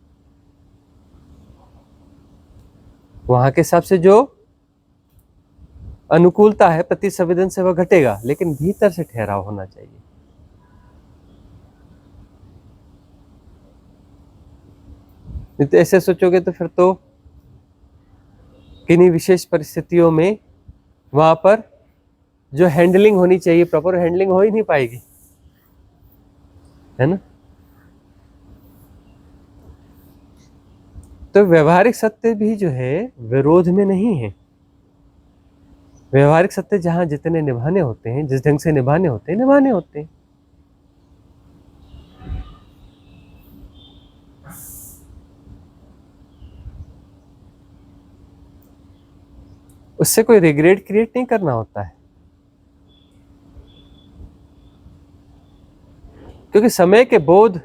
वहां के हिसाब से जो अनुकूलता है प्रतिसंवेदन से वह घटेगा, लेकिन भीतर से ठहराव होना चाहिए। नहीं तो ऐसे सोचोगे तो फिर तो किन्हीं विशेष परिस्थितियों में वहां पर जो हैंडलिंग होनी चाहिए प्रॉपर हैंडलिंग हो ही नहीं पाएगी, है ना। तो व्यवहारिक सत्य भी जो है विरोध में नहीं है। व्यवहारिक सत्य जहां जितने निभाने होते हैं, जिस ढंग से निभाने होते हैं, निभाने होते हैं। उससे कोई रिग्रेट क्रिएट नहीं करना होता है, क्योंकि समय के बोध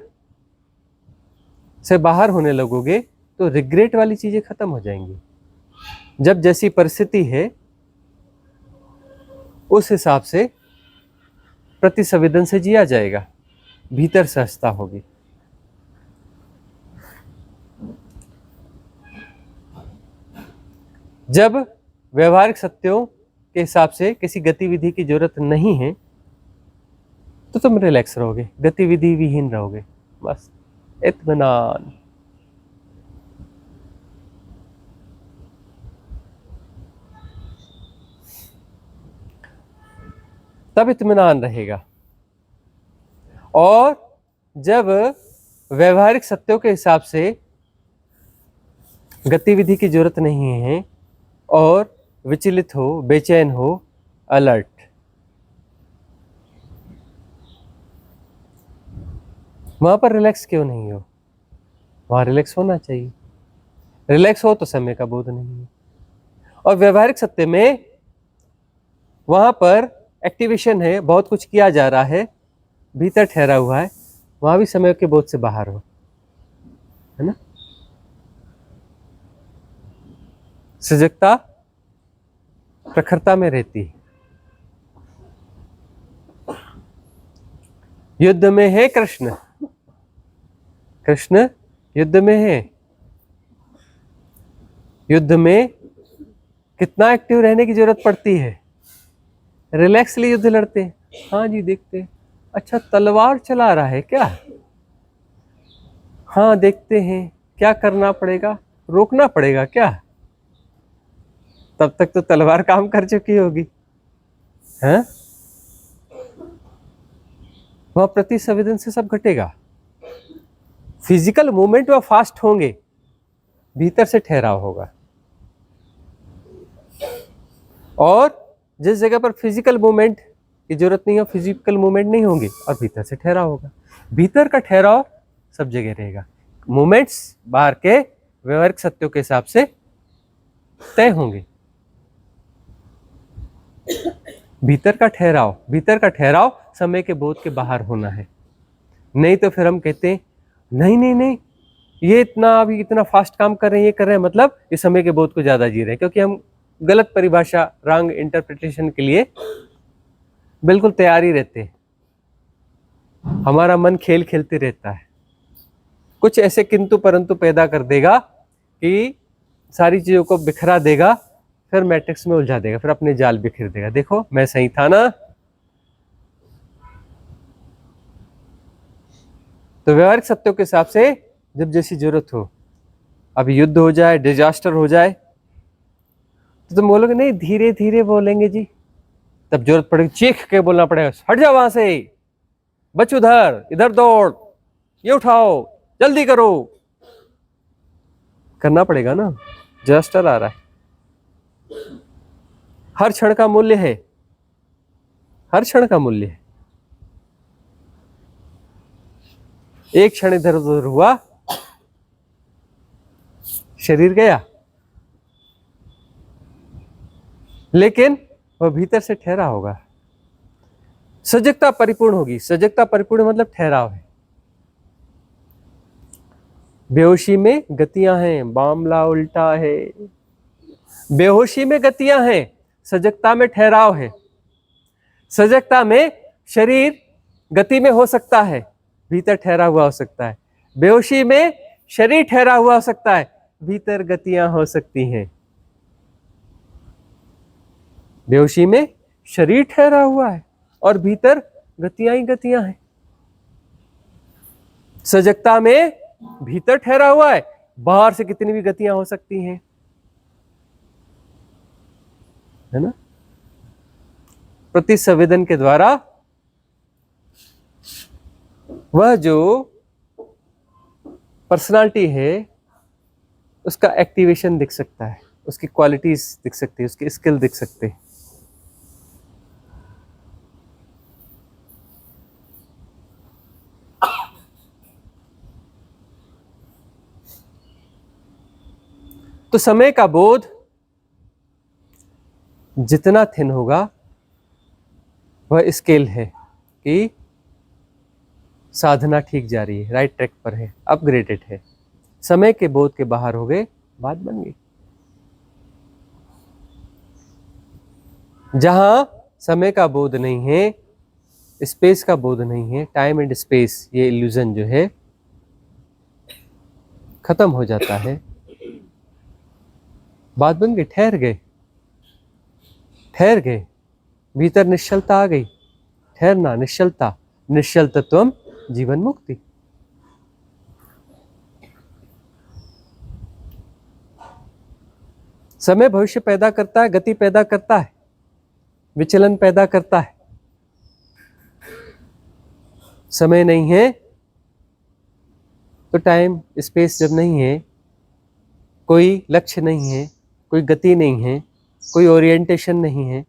से बाहर होने लगोगे तो रिग्रेट वाली चीजें खत्म हो जाएंगी। जब जैसी परिस्थिति है उस हिसाब से प्रतिसंवेदन से जिया जाएगा। भीतर सहजता होगी। जब व्यवहारिक सत्यों के हिसाब से किसी गतिविधि की जरूरत नहीं है तो तुम रिलैक्स रहोगे, गतिविधि विहीन रहोगे, बस इत्मीनान। तब इत्मीनान रहेगा। और जब व्यवहारिक सत्यों के हिसाब से गतिविधि की जरूरत नहीं है और विचलित हो, बेचैन हो, अलर्ट, वहां पर रिलैक्स क्यों नहीं हो? वहां रिलैक्स होना चाहिए। रिलैक्स हो तो समय का बोध नहीं है। और व्यवहारिक सत्य में वहां पर एक्टिवेशन है, बहुत कुछ किया जा रहा है, भीतर ठहरा हुआ है, वहां भी समय के बोध से बाहर हो, है ना। सजगता प्रखरता में रहती है। युद्ध में है कृष्ण, कृष्ण युद्ध में है। युद्ध में कितना एक्टिव रहने की जरूरत पड़ती है? रिलैक्सली युद्ध लड़ते हैं। हाँ जी, देखते हैं, अच्छा तलवार चला रहा है क्या? हाँ देखते हैं, क्या करना पड़ेगा? रोकना पड़ेगा क्या? तब तक तो तलवार काम कर चुकी होगी, हैं? वह प्रति संवेदन से सब घटेगा। फिजिकल मूवमेंट वह फास्ट होंगे, भीतर से ठहराव होगा। और जिस जगह पर फिजिकल मूवमेंट की जरूरत नहीं है, फिजिकल मूवमेंट नहीं होंगे और भीतर से ठहराव होगा। भीतर का ठहराव सब जगह रहेगा। मूवमेंट्स बाहर के व्यवहारिक सत्यों के हिसाब से तय होंगे। भीतर का ठहराव समय के बोध के बाहर होना है। नहीं तो फिर हम कहते हैं नहीं नहीं नहीं, ये अभी इतना फास्ट काम कर रहे हैं, ये कर रहे हैं, मतलब ये समय के बोध को ज्यादा जी रहे हैं, क्योंकि हम गलत परिभाषा, रॉन्ग इंटरप्रिटेशन के लिए बिल्कुल तैयार ही रहते हैं। हमारा मन खेल खेलते रहता है, कुछ ऐसे किंतु परंतु पैदा कर देगा कि सारी चीजों को बिखरा देगा, फिर मैट्रिक्स में उलझा देगा, फिर अपने जाल बिखेर देगा। देखो मैं सही था ना। तो व्यवहारिक सत्यों के हिसाब से जब जैसी जरूरत हो, अब युद्ध हो जाए, डिजास्टर हो जाए, तो तुम बोलोगे नहीं, धीरे धीरे बोलेंगे जी। तब जरूरत पड़ेगी चीख के बोलना पड़ेगा, हट जाओ वहां से, बच उधर, इधर दौड़, ये उठाओ, जल्दी करो, करना पड़ेगा ना, डिजास्टर आ रहा है। हर क्षण का मूल्य है, हर क्षण का मूल्य है। एक क्षण इधर उधर हुआ, शरीर गया, लेकिन वह भीतर से ठहरा होगा। सजगता परिपूर्ण होगी। सजगता परिपूर्ण मतलब ठहराव है। बेहोशी में गतियां हैं, मामला उल्टा है। बेहोशी में गतियां हैं, सजगता में ठहराव है। सजगता में शरीर गति में हो सकता है, भीतर ठहरा हुआ हो सकता है। बेहोशी में शरीर ठहरा हुआ हो सकता है, भीतर गतियां हो सकती हैं। बेहोशी में शरीर ठहरा हुआ है और भीतर गतियां ही गतियां हैं। सजगता में भीतर ठहरा हुआ है, बाहर से कितनी भी गतियां हो सकती हैं, है ना। प्रति संवेदन के द्वारा वह जो पर्सनालिटी है उसका एक्टिवेशन दिख सकता है, उसकी क्वालिटीज दिख सकती है, उसके स्किल दिख सकते हैं। तो समय का बोध जितना थिन होगा वह स्केल है कि साधना ठीक जा रही है, राइट ट्रैक पर है, अपग्रेडेड है। समय के बोध के बाहर हो गए, बात बन गई। जहां समय का बोध नहीं है स्पेस का बोध नहीं है, टाइम एंड स्पेस ये इल्यूजन जो है खत्म हो जाता है। बात बन गई, ठहर गए, ठहर गए, भीतर निश्चलता आ गई। ठहरना, निश्चलता, निश्चल तत्वम जीवन मुक्ति। समय भविष्य पैदा करता है, गति पैदा करता है, विचलन पैदा करता है। समय नहीं है तो टाइम स्पेस जब नहीं है, कोई लक्ष्य नहीं है, कोई गति नहीं है, कोई ओरिएंटेशन नहीं है,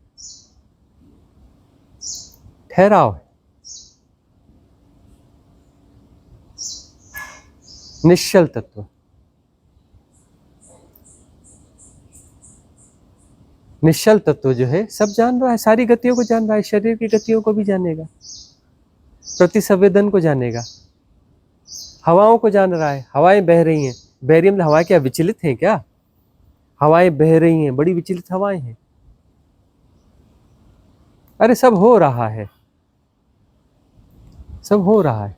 ठहराव है, निश्चल तत्व। निश्चल तत्व जो है सब जान रहा है, सारी गतियों को जान रहा है, शरीर की गतियों को भी जानेगा, प्रति संवेदन को जानेगा, हवाओं को जान रहा है। हवाएं बह रही हैं, बह रही हैं मतलब हवाएं क्या विचलित हैं क्या? हवाएं बह रही हैं, बड़ी विचलित हवाएं हैं। अरे सब हो रहा है, सब हो रहा है।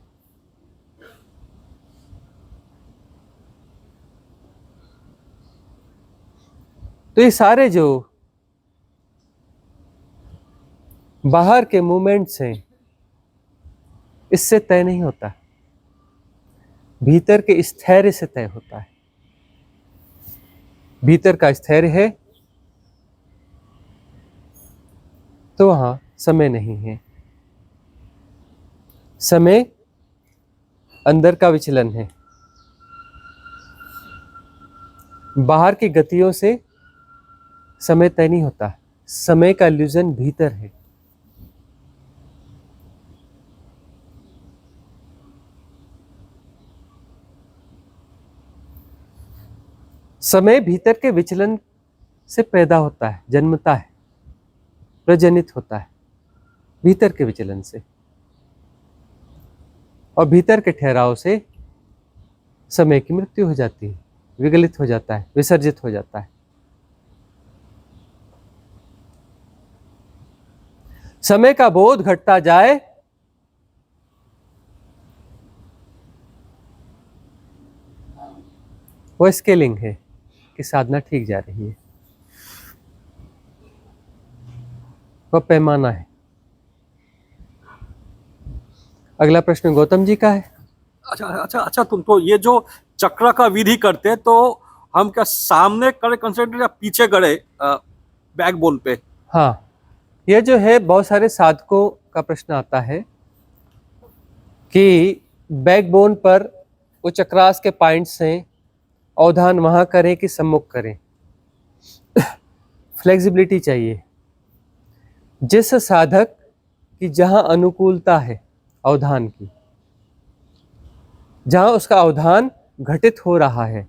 तो ये सारे जो बाहर के मूवमेंट्स हैं इससे तय नहीं होता, भीतर के स्थैर्य से तय होता है। भीतर का स्थैर्य है तो वहां समय नहीं है। समय अंदर का विचलन है, बाहर की गतियों से समय तय नहीं होता। समय का इल्यूजन भीतर है। समय भीतर के विचलन से पैदा होता है, जन्मता है, प्रजनित होता है भीतर के विचलन से, और भीतर के ठहराव से समय की मृत्यु हो जाती है, विगलित हो जाता है, विसर्जित हो जाता है। समय का बोध घटता जाए वो स्केलिंग है कि साधना ठीक जा रही है, वह पैमाना है। अगला प्रश्न गौतम जी का है। अच्छा तुम तो ये जो चक्र का विधि करते तो हम क्या सामने करे कंसंट्रेट या पीछे करे बैकबोन पे? हाँ, यह जो है बहुत सारे साधकों का प्रश्न आता है कि बैकबोन पर वो चक्रास के पॉइंट्स हैं, अवधान वहां करें कि सम्मुख करें। फ्लेक्सिबिलिटी चाहिए। जिस साधक की जहां अनुकूलता है अवधान की, जहां उसका अवधान घटित हो रहा है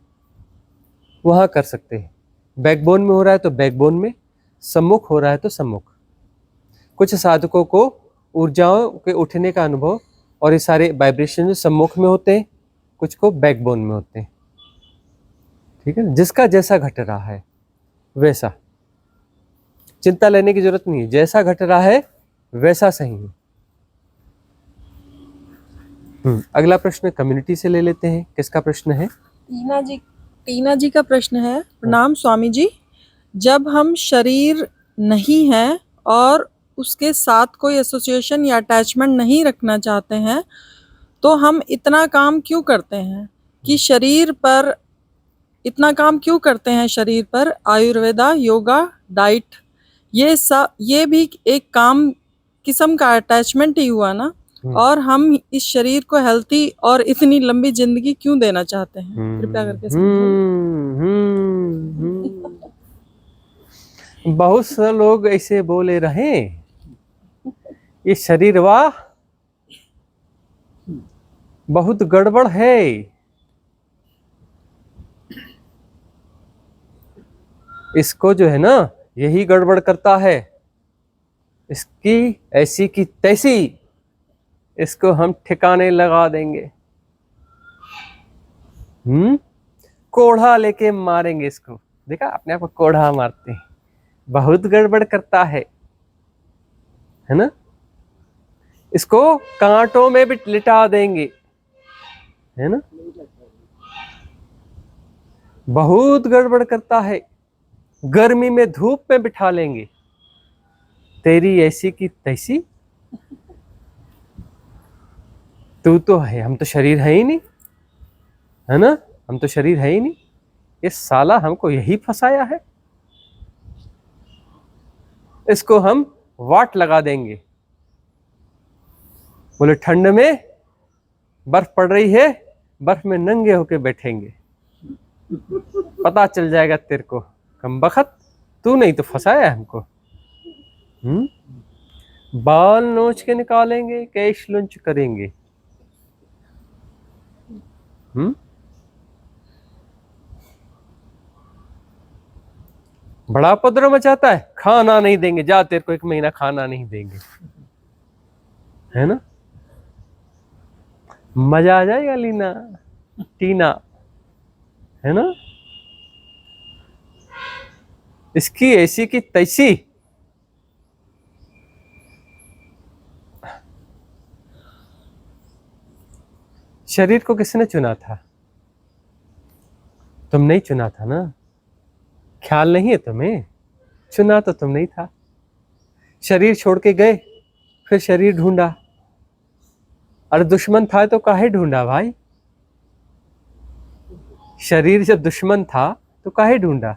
वहां कर सकते हैं। बैकबोन में हो रहा है तो बैकबोन में, सम्मुख हो रहा है तो सम्मुख। कुछ साधकों को ऊर्जाओं के उठने का अनुभव और ये सारे वाइब्रेशन सम्मुख में होते हैं, कुछ को बैकबोन में होते हैं। ठीक है ना, जिसका जैसा घट रहा है वैसा, चिंता लेने की जरूरत नहीं है, जैसा घट रहा है वैसा सही है। अगला प्रश्न कम्युनिटी से ले लेते हैं। किसका प्रश्न है? टीना जी का प्रश्न है। प्रणाम स्वामी जी, जब हम शरीर नहीं है और उसके साथ कोई एसोसिएशन या अटैचमेंट नहीं रखना चाहते हैं तो हम इतना काम क्यों करते हैं कि शरीर पर इतना काम क्यों करते हैं? शरीर पर आयुर्वेदा, योगा, डाइट, ये भी एक काम किस्म का अटैचमेंट ही हुआ ना। और हम इस शरीर को हेल्थी और इतनी लंबी जिंदगी क्यों देना चाहते हैं? कृपया करके बहुत से लोग ऐसे बोले रहे, ये शरीर वाह बहुत गड़बड़ है। इसको जो है ना यही गड़बड़ करता है, इसकी ऐसी की तैसी, इसको हम ठिकाने लगा देंगे, कोढ़ा लेके मारेंगे इसको। देखा, अपने आप को कोढ़ा मारते हैं, बहुत गड़बड़ करता है ना। इसको कांटों में भी लिटा देंगे, है ना। बहुत गड़बड़ करता है, गर्मी में धूप में बिठा लेंगे, तेरी ऐसी की तैसी। तू तो है, हम तो शरीर है ही नहीं, है ना, हम तो शरीर है ही नहीं। ये साला हमको यही फंसाया है, इसको हम वाट लगा देंगे। बोले ठंड में बर्फ पड़ रही है, बर्फ में नंगे होके बैठेंगे, पता चल जाएगा तेरे को। कमबख्त, तू नहीं तो फंसाया है हमको। बाल नोच के निकालेंगे, कैश लुंच करेंगे। बड़ा उपद्रव मचाता है, खाना नहीं देंगे, जा तेरे को 1 महीना खाना नहीं देंगे, है ना। मजा आ जाएगा लीना टीना, है ना। इसकी ऐसी की तैसी। शरीर को किसने चुना था? तुमने ही चुना था ना, ख्याल नहीं है तुम्हें? चुना तो तुम नहीं था। शरीर छोड़ के गए, फिर शरीर ढूंढा। अरे दुश्मन था तो काहे ढूंढा भाई? शरीर जब दुश्मन था तो काहे ढूंढा?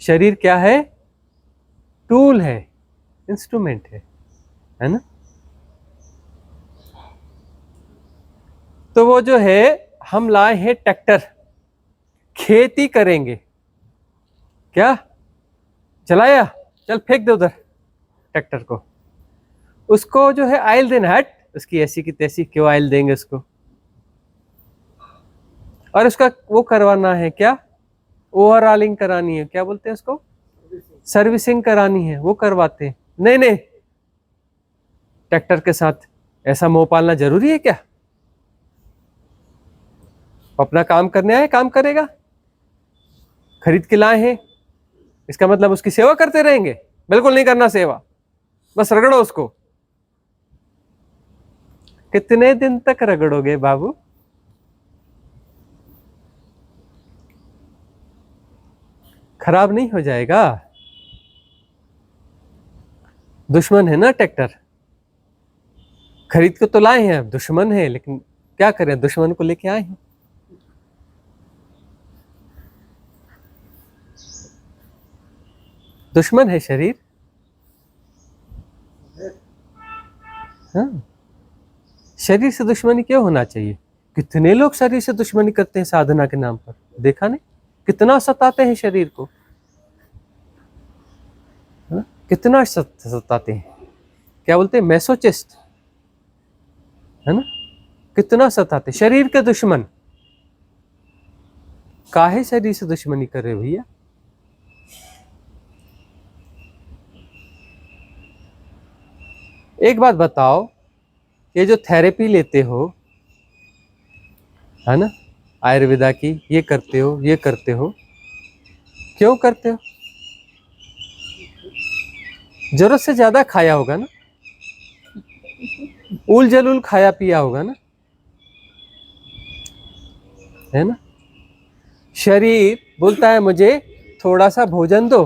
शरीर क्या है? टूल है, इंस्ट्रूमेंट है ना। तो वो जो है, हम लाए हैं ट्रैक्टर, खेती करेंगे। क्या चलाया? चल फेंक दे उधर ट्रैक्टर को। उसको जो है आयल देना, हट, उसकी ऐसी की तैसी क्यों आयल देंगे उसको। और उसका वो करवाना है क्या, ओवरऑलिंग करानी है, क्या बोलते हैं उसको, सर्विसिंग करानी है, वो करवाते हैं। नहीं नहीं, ट्रैक्टर के साथ ऐसा मोह पालना जरूरी है क्या? अपना काम करने आए, काम करेगा, खरीद के लाए हैं, इसका मतलब उसकी सेवा करते रहेंगे? बिल्कुल नहीं करना सेवा, बस रगड़ो उसको। कितने दिन तक रगड़ोगे बाबू? खराब नहीं हो जाएगा? दुश्मन है ना ट्रैक्टर, खरीद के तो लाए हैं, अब दुश्मन है, लेकिन क्या करें, दुश्मन को लेके आए हैं। दुश्मन है शरीर, हाँ। शरीर से दुश्मनी क्यों होना चाहिए? कितने लोग शरीर से दुश्मनी करते हैं साधना के नाम पर, देखा नहीं? कितना सताते हैं शरीर को, हाँ? कितना सताते हैं, क्या बोलते हैं, मैसोचिस्ट, है ना। कितना सताते, शरीर के दुश्मन। काहे शरीर से दुश्मनी कर रहे भैया? एक बात बताओ, ये जो थेरेपी लेते हो, है ना, आयुर्वेदा की, ये करते हो, ये करते हो, क्यों करते हो? जरूरत से ज्यादा खाया होगा ना, उल जलूल खाया पिया होगा ना, है ना। शरीर बोलता है मुझे थोड़ा सा भोजन दो,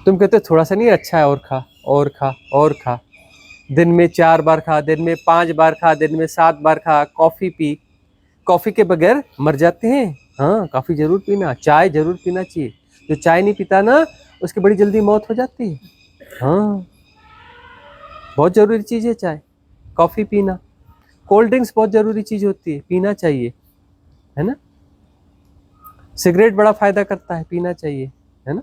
तुम कहते हो थोड़ा सा नहीं, अच्छा है, और खा और खा और खा। दिन में 4 बार खा, दिन में 5 बार खा, दिन में 7 बार खा। कॉफी पी, कॉफी के बगैर मर जाते हैं। हाँ, कॉफी जरूर पीना, चाय जरूर पीना चाहिए। जो चाय नहीं पीता ना, उसकी बड़ी जल्दी मौत हो जाती है। हाँ, बहुत जरूरी चीज है चाय, कॉफी पीना। कोल्ड ड्रिंक्स बहुत जरूरी चीज होती है, पीना चाहिए, है ना। सिगरेट बड़ा फायदा करता है, पीना चाहिए, है ना।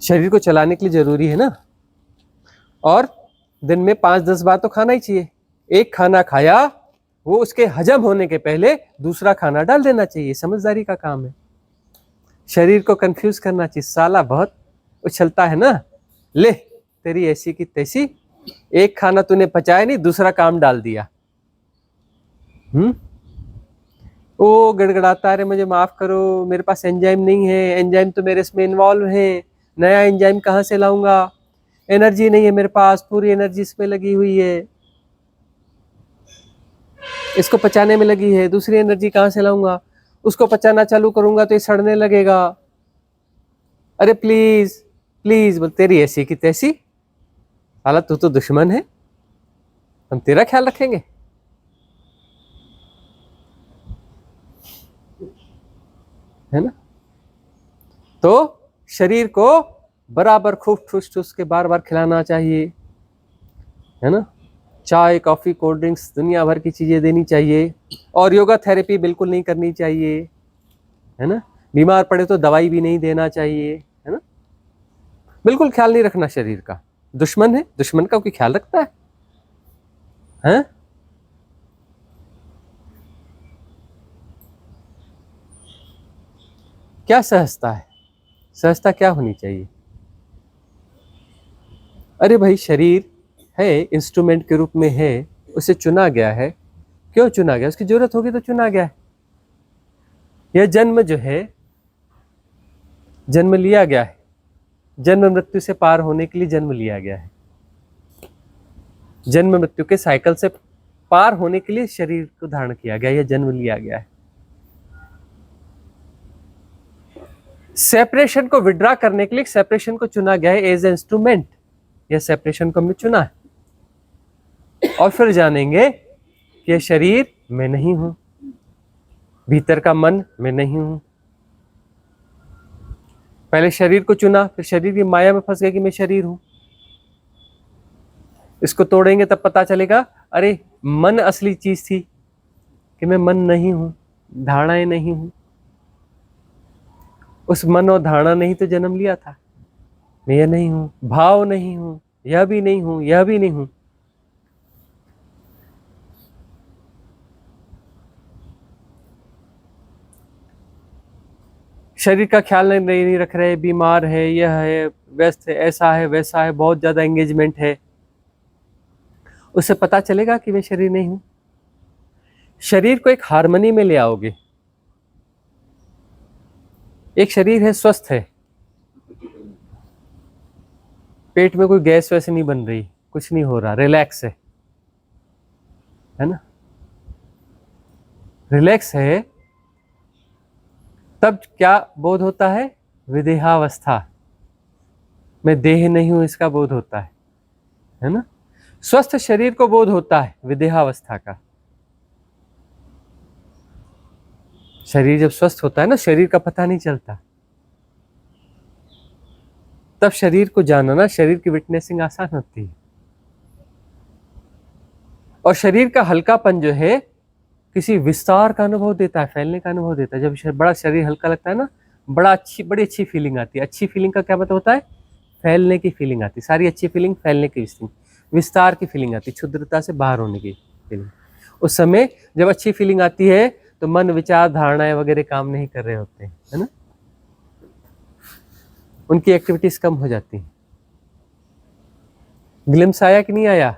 शरीर को चलाने के लिए जरूरी है ना। और दिन में 5-10 बार तो खाना ही चाहिए। एक खाना खाया, वो उसके हजम होने के पहले दूसरा खाना डाल देना चाहिए, समझदारी का काम है। शरीर को कंफ्यूज करना चाहिए, साला बहुत उछलता है ना, ले तेरी ऐसी की तैसी, एक खाना तूने पचाया नहीं, दूसरा काम डाल दिया। वो गड़गड़ाता है, अरे मुझे माफ करो, मेरे पास एंजाइम नहीं है, एंजाइम तो मेरे इसमें इन्वॉल्व है, नया एंजाइम कहाँ से लाऊंगा, एनर्जी नहीं है मेरे पास, पूरी एनर्जी इसमें लगी हुई है, इसको पचाने में लगी है, दूसरी एनर्जी कहाँ से लाऊंगा, उसको पचाना चालू करूंगा तो ये सड़ने लगेगा, अरे प्लीज प्लीज। बोल तेरी ऐसी की तैसी, हालत तू तो दुश्मन है, हम तेरा ख्याल रखेंगे। है ना? तो शरीर को बराबर खूब ठूस ठूस के बार बार खिलाना चाहिए, है ना? चाय कॉफी कोल्ड ड्रिंक्स दुनिया भर की चीजें देनी चाहिए, और योगा थेरेपी बिल्कुल नहीं करनी चाहिए, है ना? बीमार पड़े तो दवाई भी नहीं देना चाहिए, है ना? बिल्कुल ख्याल नहीं रखना शरीर का, दुश्मन है, दुश्मन का कोई ख्याल रखता है? हैं? क्या सहजता है? सहजता क्या होनी चाहिए? अरे भाई शरीर है, इंस्ट्रूमेंट के रूप में है, उसे चुना गया है, क्यों चुना गया? उसकी जरूरत होगी तो चुना गया है। यह जन्म जो है, जन्म लिया गया है, जन्म मृत्यु से पार होने के लिए जन्म लिया गया है, जन्म मृत्यु के साइकिल से पार होने के लिए शरीर को धारण किया गया, यह जन्म लिया गया है। सेपरेशन को विड्रा करने के लिए सेपरेशन को चुना गया है एज ए इंस्ट्रूमेंट, यह सेपरेशन को हमने चुना है। और फिर जानेंगे कि यह शरीर मैं नहीं हूं, भीतर का मन मैं नहीं हूं। पहले शरीर को चुना, फिर शरीर की माया में फंस गया कि मैं शरीर हूं। इसको तोड़ेंगे तब पता चलेगा अरे मन असली चीज थी, कि मैं मन नहीं हूं, धारणाएं नहीं हूं। उस मन और धारणा नहीं तो जन्म लिया था, मैं यह नहीं हूं, भाव नहीं हूं, यह भी नहीं हूं, यह भी नहीं हूं। शरीर का ख्याल नहीं रख रहे, बीमार है, यह है, व्यस्त है, ऐसा है, वैसा है, बहुत ज्यादा एंगेजमेंट है, उससे पता चलेगा कि मैं शरीर नहीं हूं। शरीर को एक हार्मनी में ले आओगे। एक शरीर है, स्वस्थ है, पेट में कोई गैस वैसे नहीं बन रही, कुछ नहीं हो रहा, रिलैक्स है ना? रिलैक्स है, तब क्या बोध होता है? विदेहावस्था, मैं देह नहीं हूं, इसका बोध होता है ना? स्वस्थ शरीर को बोध होता है विदेहावस्था का। शरीर जब स्वस्थ होता है ना, शरीर का पता नहीं चलता, तब शरीर को जानना, शरीर की विटनेसिंग आसान होती है। और शरीर का हल्कापन जो है किसी विस्तार का अनुभव देता है, फैलने का अनुभव देता है। जब बड़ा शरीर हल्का लगता है ना, बड़ी अच्छी फीलिंग आती है। अच्छी फीलिंग का क्या मतलब होता है? फैलने की फीलिंग आती है। सारी अच्छी फीलिंग फैलने की विस्तार की फीलिंग आती है, क्षुद्रता से बाहर होने की फीलिंग। उस समय जब अच्छी फीलिंग आती है तो मन, विचार, धारणाएं वगैरह काम नहीं कर रहे होते हैं, है ना? उनकी एक्टिविटीज कम हो जाती हैं। ग्लिम्स आया कि नहीं आया?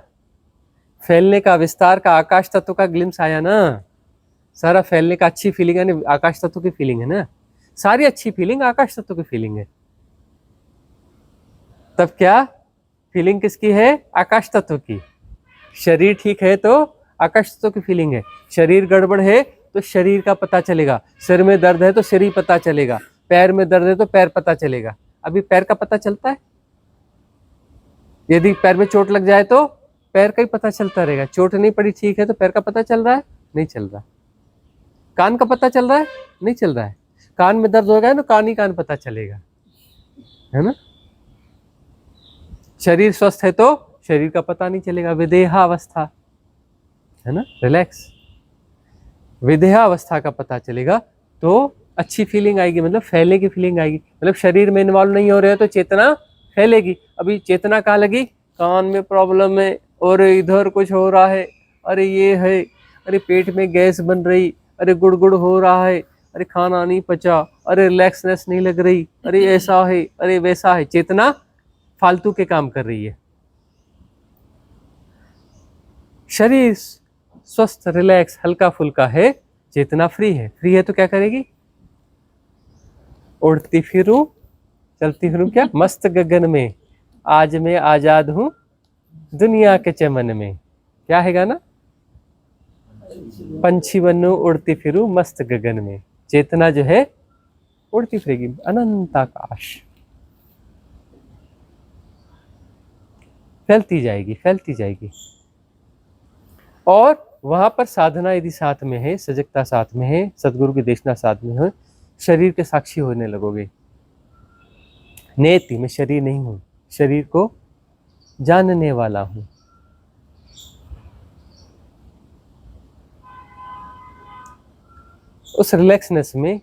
फैलने का, विस्तार का, आकाश तत्व का ग्लिम्स आया ना? सारा फैलने का अच्छी फीलिंग है, आकाश तत्व की फीलिंग है ना? सारी अच्छी फीलिंग आकाश तत्व की फीलिंग है। तब क्या फीलिंग किसकी है? आकाश तत्व की। शरीर ठीक है तो आकाश तत्व की फीलिंग है। शरीर गड़बड़ है तो शरीर का पता चलेगा। सिर में दर्द है तो सिर ही पता चलेगा, पैर में दर्द है तो पैर पता चलेगा। अभी पैर का पता चलता है? यदि पैर में चोट लग जाए तो पैर का ही पता चलता रहेगा। चोट नहीं पड़ी, ठीक है, तो पैर का पता चल रहा है? नहीं चल रहा। कान का पता चल रहा है? नहीं चल रहा है। कान में दर्द हो गया ना, कान ही कान पता चलेगा, है ना? शरीर स्वस्थ है तो शरीर का पता नहीं चलेगा। विदेहावस्था, है ना? रिलैक्स, विदेहावस्था का पता चलेगा तो अच्छी फीलिंग आएगी, मतलब फैलने की फीलिंग आएगी। मतलब शरीर में इन्वॉल्व नहीं हो रहे हो तो चेतना फैलेगी। अभी चेतना कहाँ लगी? कान में प्रॉब्लम है, और इधर कुछ हो रहा है, अरे ये है, अरे पेट में गैस बन रही, अरे गुड़गुड़ हो रहा है, अरे खाना नहीं पचा, अरे रिलैक्सनेस नहीं लग रही, अरे ऐसा है, अरे वैसा है। चेतना फालतू के काम कर रही है। शरीर स्वस्थ, रिलैक्स, हल्का फुल्का है चेतना फ्री है तो क्या करेगी? उड़ती फिरूं, चलती फिरूं, क्या मस्त गगन में, आज मैं आजाद हूं दुनिया के चमन में। क्या है गाना? पंछी बनूं उड़ती फिरूं मस्त गगन में। चेतना जो है उड़ती फिरेगी अनंत आकाश, फैलती जाएगी, फैलती जाएगी। और वहां पर साधना यदि साथ में है, सजगता साथ में है, सदगुरु की देशना साथ में है, शरीर के साक्षी होने लगोगे। नेति, मैं शरीर नहीं हूं, शरीर को जानने वाला हूं। उस रिलैक्सनेस में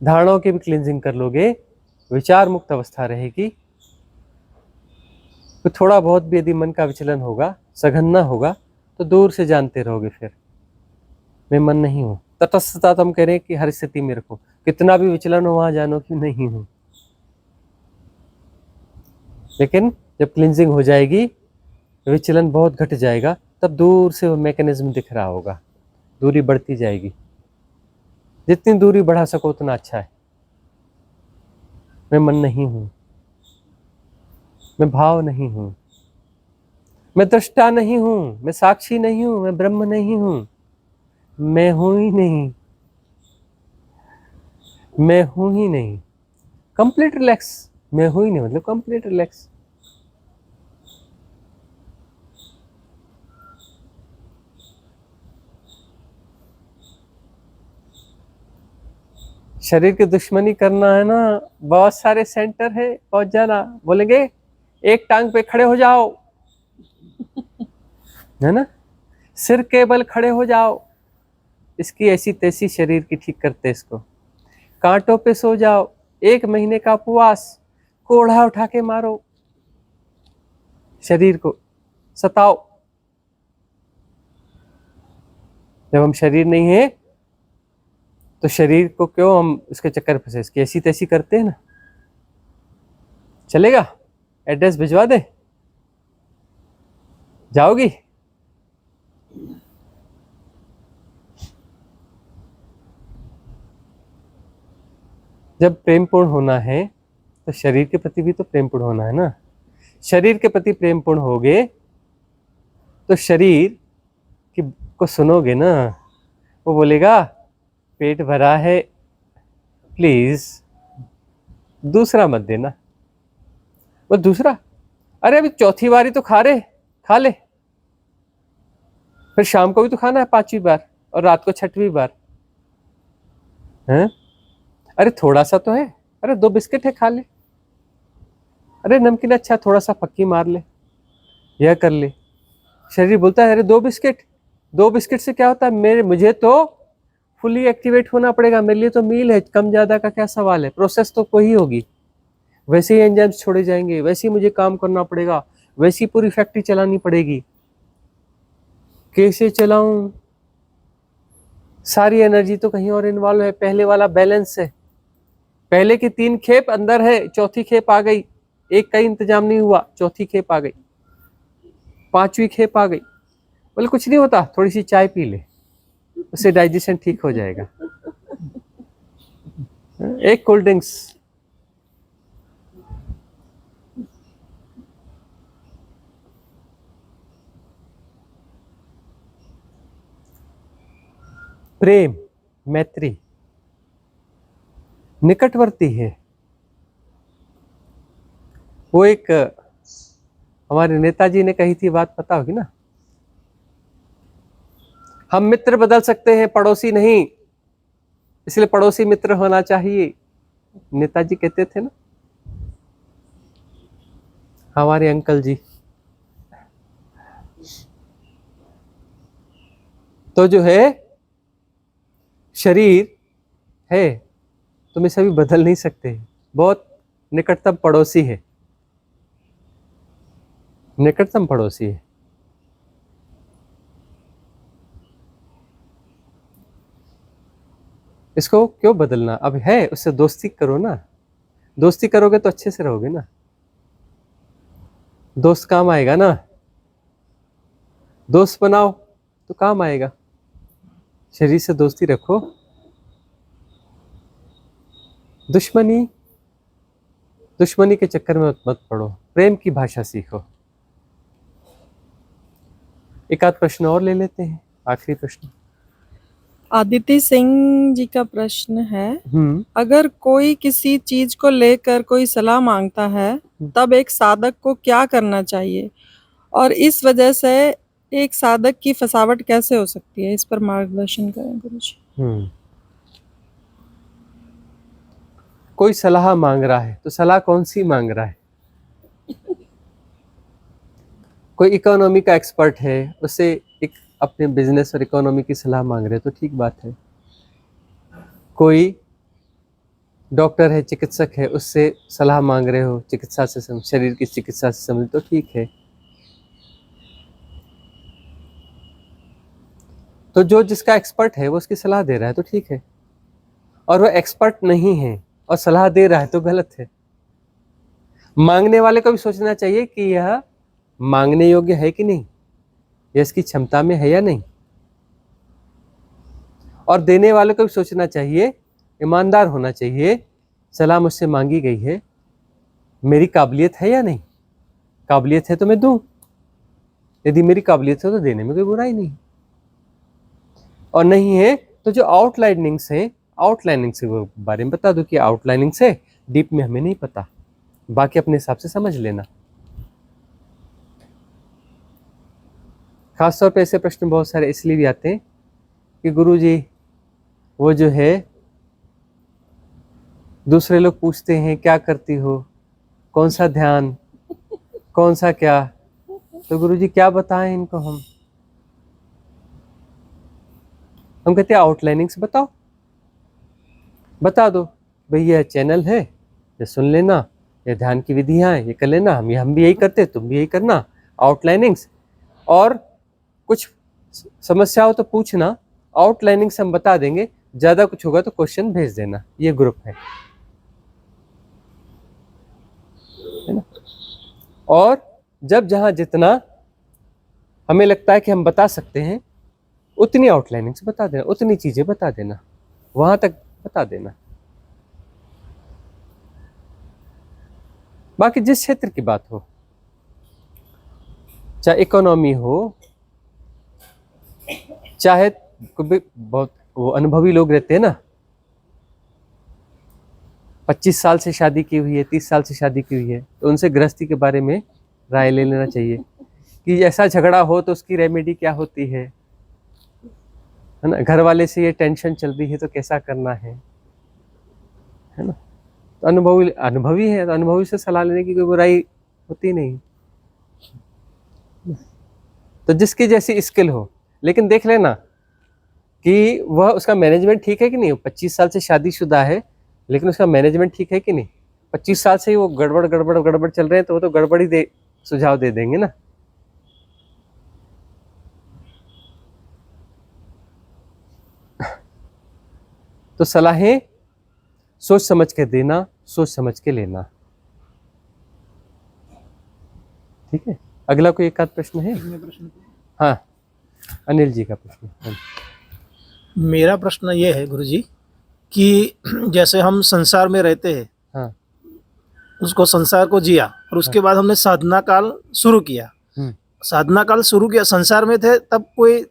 धारणाओं की भी क्लींजिंग कर लोगे, विचार मुक्त अवस्था रहेगी। तो थोड़ा बहुत भी यदि मन का विचलन होगा, सघन ना होगा, तो दूर से जानते रहोगे फिर मैं मन नहीं हूं। तटस्थता तो हम कह रहे हैं कि हर स्थिति में रखो, कितना भी विचलन हो वहां जानो कि नहीं हूं। लेकिन जब क्लींजिंग हो जाएगी, विचलन बहुत घट जाएगा, तब दूर से वो मैकेनिज्म दिख रहा होगा, दूरी बढ़ती जाएगी। जितनी दूरी बढ़ा सको उतना अच्छा है। मैं मन नहीं हूं, मैं भाव नहीं हूं, मैं दृष्टा नहीं हूं, मैं साक्षी नहीं हूं, मैं ब्रह्म नहीं हूं, मैं हूं ही नहीं, मैं हूं ही नहीं। कंप्लीट रिलैक्स, मैं हूं ही नहीं मतलब कंप्लीट रिलैक्स। शरीर की दुश्मनी करना है ना, बहुत सारे सेंटर है, पहुंच जाना। बोलेंगे एक टांग पे खड़े हो जाओ, है ना, सिर के बल खड़े हो जाओ, इसकी ऐसी तैसी शरीर की ठीक करते इसको। कांटों पे सो जाओ, 1 महीने का उपवास, कोढ़ा उठा के मारो, शरीर को सताओ। जब हम शरीर नहीं है तो शरीर को क्यों हम उसके चक्कर फंसे, इसकी ऐसी तैसी करते हैं ना। चलेगा? एड्रेस भिजवा दे, जाओगी? जब प्रेमपूर्ण होना है तो शरीर के प्रति भी तो प्रेमपूर्ण होना है ना। शरीर के प्रति प्रेमपूर्ण होगे तो शरीर की को सुनोगे ना, वो बोलेगा पेट भरा है, प्लीज दूसरा मत देना। वो दूसरा, अरे अभी चौथी बारी तो खा ले, फिर शाम को भी तो खाना है 5वीं बार, और रात को 6वीं बार है। अरे थोड़ा सा तो है, अरे 2 बिस्किट है खा ले, अरे नमकीन अच्छा थोड़ा सा फक्की मार ले, यह कर ले। शरीर बोलता है अरे 2 बिस्किट से क्या होता है, मुझे तो फुली एक्टिवेट होना पड़ेगा, मेरे लिए तो मील है, कम ज्यादा का क्या सवाल है, प्रोसेस तो कोई होगी, वैसे ही एंजाइम्स छोड़े जाएंगे, वैसे ही मुझे काम करना पड़ेगा, वैसी पूरी फैक्ट्री चलानी पड़ेगी। कैसे चलाऊं? सारी एनर्जी तो कहीं और इन्वॉल्व है, पहले वाला बैलेंस है, पहले की 3 खेप अंदर है, चौथी खेप आ गई, एक का इंतजाम नहीं हुआ, चौथी खेप आ गई, 5वीं खेप आ गई। बोले कुछ नहीं होता, थोड़ी सी चाय पी ले, उससे डाइजेशन ठीक हो जाएगा। एक कोल्ड ड्रिंक्स, प्रेम, मैत्री निकटवर्ती है। वो एक हमारे नेताजी ने कही थी बात, पता होगी ना, हम मित्र बदल सकते हैं पड़ोसी नहीं, इसलिए पड़ोसी मित्र होना चाहिए, नेताजी कहते थे ना, हमारे अंकल जी। तो जो है शरीर है, तुम इसे भी बदल नहीं सकते, बहुत निकटतम पड़ोसी है, निकटतम पड़ोसी है। इसको क्यों बदलना, अब है उससे दोस्ती करो ना, दोस्ती करोगे तो अच्छे से रहोगे ना, दोस्त काम आएगा ना, दोस्त बनाओ तो काम आएगा। शरीर से दोस्ती रखो, दुश्मनी के चक्कर में मत पड़ो, प्रेम की भाषा सीखो। एक आध प्रश्न और ले लेते हैं, आखिरी प्रश्न। आदित्य सिंह जी का प्रश्न है, अगर कोई किसी चीज को लेकर कोई सलाह मांगता है तब एक साधक को क्या करना चाहिए, और इस वजह से एक साधक की फसावट कैसे हो सकती है, इस पर मार्गदर्शन करें गुरुजी। कोई सलाह मांग रहा है तो सलाह कौन सी मांग रहा है? कोई इकोनॉमी का एक्सपर्ट है, उससे एक अपने बिजनेस और इकोनॉमी की सलाह मांग रहे हैं तो ठीक बात है। कोई डॉक्टर है, चिकित्सक है, उससे सलाह मांग रहे हो चिकित्सा से, शरीर की चिकित्सा से संबंधित, तो ठीक है। तो जो जिसका एक्सपर्ट है वो उसकी सलाह दे रहा है तो ठीक है, और वो एक्सपर्ट नहीं है और सलाह दे रहा है तो गलत है। मांगने वाले को भी सोचना चाहिए कि यह मांगने योग्य है कि नहीं, यह इसकी क्षमता में है या नहीं, और देने वाले को भी सोचना चाहिए, ईमानदार होना चाहिए, सलाह मुझसे मांगी गई है, मेरी काबिलियत है या नहीं, काबिलियत है तो मैं दूं, यदि मेरी काबिलियत है तो देने में कोई बुराई नहीं, और नहीं है तो जो आउटलाइनिंग्स है, आउटलाइनिंग से वो बारे में बता दो कि आउटलाइनिंग से डीप में हमें नहीं पता, बाकी अपने हिसाब से समझ लेना। खासतौर पे ऐसे प्रश्न बहुत सारे इसलिए भी आते हैं कि गुरुजी वो जो है, दूसरे लोग पूछते हैं क्या करती हो, कौन सा ध्यान, कौन सा क्या, तो गुरुजी क्या बताएं इनको हम कहते हैं आउटलाइनिंग से बताओ, बता दो भाई यह चैनल है, ये सुन लेना, ये ध्यान की विधियां हैं, ये कर लेना, हम भी यही करते, तुम भी यही करना, आउटलाइनिंग्स। और कुछ समस्या हो तो पूछना, आउटलाइनिंग से हम बता देंगे, ज्यादा कुछ होगा तो क्वेश्चन भेज देना, ये ग्रुप है ना। और जब जहां जितना हमें लगता है कि हम बता सकते हैं उतनी आउटलाइनिंग से बता देना, उतनी चीजें बता देना, वहां तक बता देना। बाकी जिस क्षेत्र की बात हो, चाहे इकोनॉमी हो, चाहे बहुत वो अनुभवी लोग रहते हैं ना, 25 साल से शादी की हुई है, 30 साल से शादी की हुई है, तो उनसे गृहस्थी के बारे में राय ले लेना चाहिए कि ऐसा झगड़ा हो तो उसकी रेमेडी क्या होती है ना। घर वाले से ये टेंशन चल रही है तो कैसा करना है ना। तो अनुभवी है तो अनुभवी से सलाह लेने की कोई बुराई होती नहीं। तो जिसकी जैसी स्किल हो, लेकिन देख लेना कि वह उसका मैनेजमेंट ठीक है कि नहीं। 25 साल से शादीशुदा है लेकिन उसका मैनेजमेंट ठीक है कि नहीं। 25 साल से ही वो गड़बड़ चल रहे हैं तो वो तो गड़बड़ ही सुझाव दे देंगे ना। तो सलाहें सोच समझ के देना, सोच समझ के लेना, ठीक है। अगला कोई एक आध प्रश्न है? हाँ, अनिल जी का प्रश्न। मेरा प्रश्न ये है गुरुजी कि जैसे हम संसार में रहते हैं, हाँ, उसको संसार को जिया और उसके बाद हमने साधना काल शुरू किया। साधना काल शुरू किया, संसार में थे तब कोई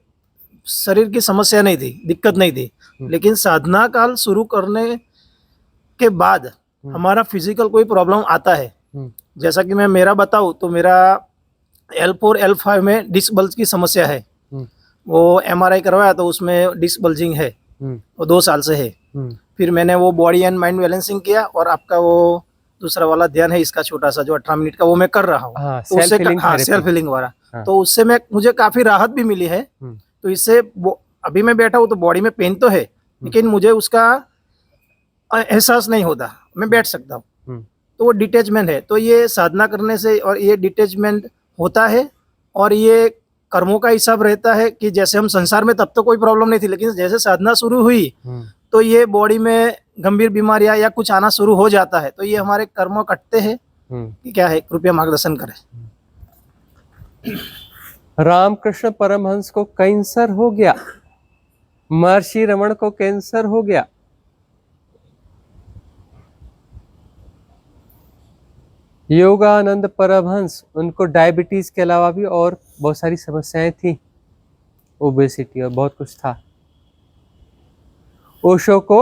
शरीर की समस्या नहीं थी, दिक्कत नहीं थी। लेकिन साधना काल शुरू करने के बाद हमारा फिजिकल कोई प्रॉब्लम आता है। जैसा कि मैं मेरा बताऊं तो मेरा L4 L5 में डिस्क बल्ज की समस्या है। वो MRI करवाया तो उसमें डिस्क बल्जिंग है, वो 2 साल से है। फिर मैंने वो बॉडी एंड माइंड बैलेंसिंग किया और आपका वो दूसरा वाला ध्यान है इसका छोटा सा जो 18 मिनट का, वो मैं कर रहा हूँ। तो उससे सेल्फ हीलिंग वाला, तो उससे मैं मुझे काफी राहत भी मिली है। तो इससे अभी मैं बैठा हूँ तो बॉडी में पेन तो है लेकिन मुझे उसका एहसास नहीं होता, मैं बैठ सकता हूँ। तो वो डिटैचमेंट है। तो ये साधना करने से और ये डिटैचमेंट होता है और ये कर्मों का हिसाब रहता है कि जैसे हम संसार में तब तो कोई प्रॉब्लम नहीं थी, लेकिन जैसे साधना शुरू हुई तो ये बॉडी में गंभीर बीमारियां या कुछ आना शुरू हो जाता है। तो ये हमारे कर्म कटते हैं कि क्या है, कृपया मार्गदर्शन करें। रामकृष्ण परमहंस को कैंसर हो गया, महर्षि रमण को कैंसर हो गया। योगानंद परमहंस, उनको डायबिटीज के अलावा भी और बहुत सारी समस्याएं थी, ओबेसिटी और बहुत कुछ था। ओशो को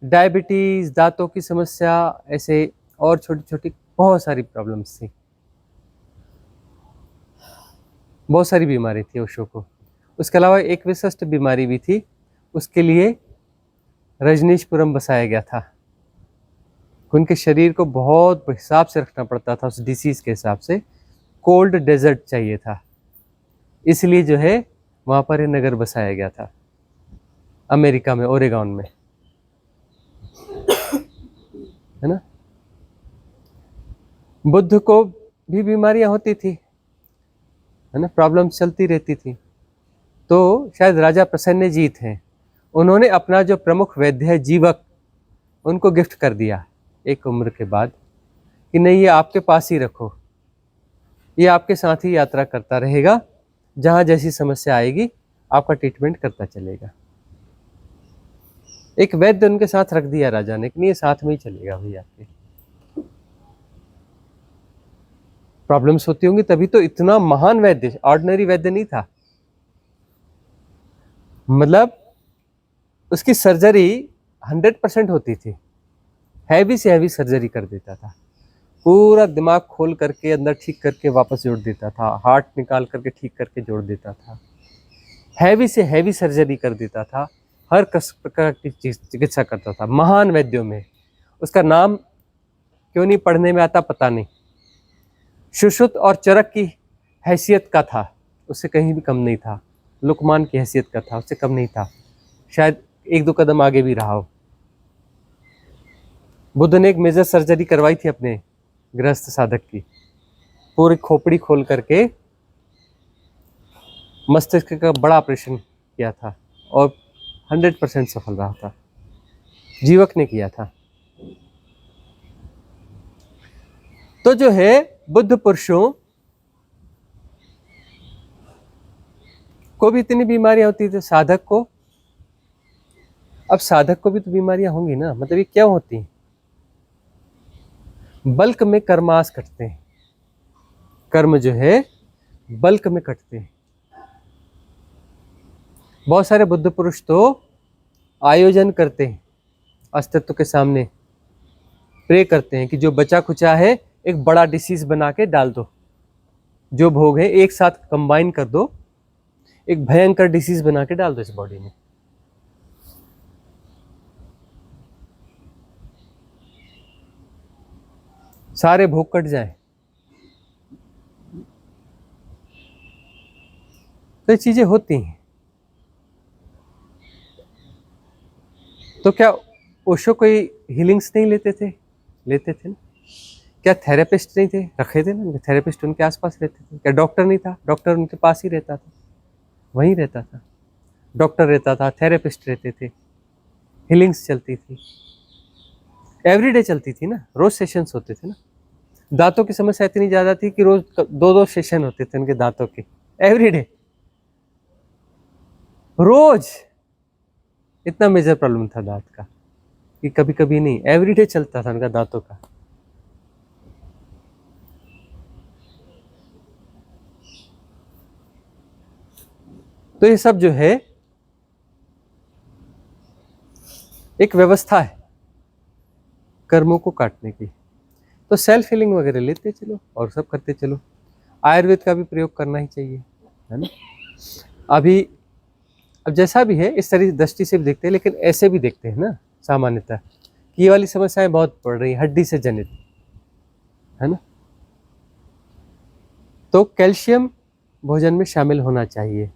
डायबिटीज, दांतों की समस्या, ऐसे और छोटी छोटी बहुत सारी प्रॉब्लम्स थी, बहुत सारी बीमारी थी ओशो को। उसके अलावा एक विशिष्ट बीमारी भी थी, उसके लिए रजनीशपुरम बसाया गया था। उनके शरीर को बहुत हिसाब से रखना पड़ता था, उस डिसीज के हिसाब से। कोल्ड डेजर्ट चाहिए था, इसलिए जो है वहाँ पर ये नगर बसाया गया था, अमेरिका में, ओरेगॉन में, है ना। बुद्ध को भी बीमारियां होती थी, है ना, प्रॉब्लम्स चलती रहती थी। तो शायद राजा प्रसन्नजीत हैं, उन्होंने अपना जो प्रमुख वैद्य है जीवक, उनको गिफ्ट कर दिया एक उम्र के बाद कि नहीं, ये आपके पास ही रखो, ये आपके साथ ही यात्रा करता रहेगा, जहाँ जैसी समस्या आएगी आपका ट्रीटमेंट करता चलेगा। एक वैद्य उनके साथ रख दिया राजा ने कि नहीं, ये साथ में ही चलेगा भाई, आपके प्रॉब्लम्स होती होंगी, तभी तो इतना महान वैद्य, ऑर्डिनरी वैद्य नहीं था। मतलब उसकी सर्जरी 100% होती थी, हैवी से हैवी सर्जरी कर देता था, पूरा दिमाग खोल करके अंदर ठीक करके वापस जोड़ देता था, हार्ट निकाल करके ठीक करके जोड़ देता था, हैवी से हैवी सर्जरी कर देता था, हर प्रकार की चिकित्सा करता था, महान वैद्यों में। उसका नाम क्यों नहीं पढ़ने में आता पता नहीं। सुश्रुत और चरक की हैसियत का था, उससे कहीं भी कम नहीं था। लुकमान की हैसियत का था, उससे कम नहीं था, शायद 1-2 कदम आगे भी रहा हो। बुद्ध ने एक मेजर सर्जरी करवाई थी अपने गृहस्थ साधक की, पूरी खोपड़ी खोल करके मस्तिष्क का बड़ा ऑपरेशन किया था और 100% सफल रहा था, जीवक ने किया था। तो जो है बुद्ध पुरुषों को भी इतनी बीमारियां होती थी, साधक को, अब साधक को भी तो बीमारियां होंगी ना। मतलब ये क्या होती हैं? बल्क में कर्मास कटते हैं, कर्म जो है बल्क में कटते हैं। बहुत सारे बुद्ध पुरुष तो आयोजन करते हैं, अस्तित्व के सामने प्रे करते हैं कि जो बचा खुचा है एक बड़ा डिसीज बना के डाल दो, जो भोग है एक साथ कंबाइन कर दो, एक भयंकर डिसीज बना के डाल दो इस बॉडी में। सारे भोग कट जाए। तो ये चीजें होती हैं। तो क्या ओशो कोई हीलिंग्स नहीं लेते थे? लेते थे ना। क्या थेरेपिस्ट नहीं थे? रखे थे ना, थेरेपिस्ट उनके आसपास रहते थे। क्या डॉक्टर नहीं था? डॉक्टर उनके पास ही रहता था, वहीं रहता था। डॉक्टर रहता था, थेरेपिस्ट रहते थे, हीलिंग्स चलती थी, एवरीडे चलती थी ना, रोज सेशंस होते थे ना। दांतों की समस्या इतनी ज्यादा थी कि रोज 2-2 सेशन होते थे उनके दांतों के, एवरीडे, रोज। इतना मेजर प्रॉब्लम था दांत का कि कभी कभी नहीं, एवरीडे चलता था उनका दांतों का। तो ये सब जो है एक व्यवस्था है कर्मों को काटने की। तो सेल्फ हीलिंग वगैरह लेते चलो और सब करते चलो। आयुर्वेद का भी प्रयोग करना ही चाहिए, है ना। अभी अब जैसा भी है इस तरह दृष्टि से भी देखते हैं, लेकिन ऐसे भी देखते हैं ना सामान्यतः कि ये वाली समस्याएं बहुत बढ़ रही हैं, हड्डी से जनित, है ना। तो कैल्शियम भोजन में शामिल होना चाहिए।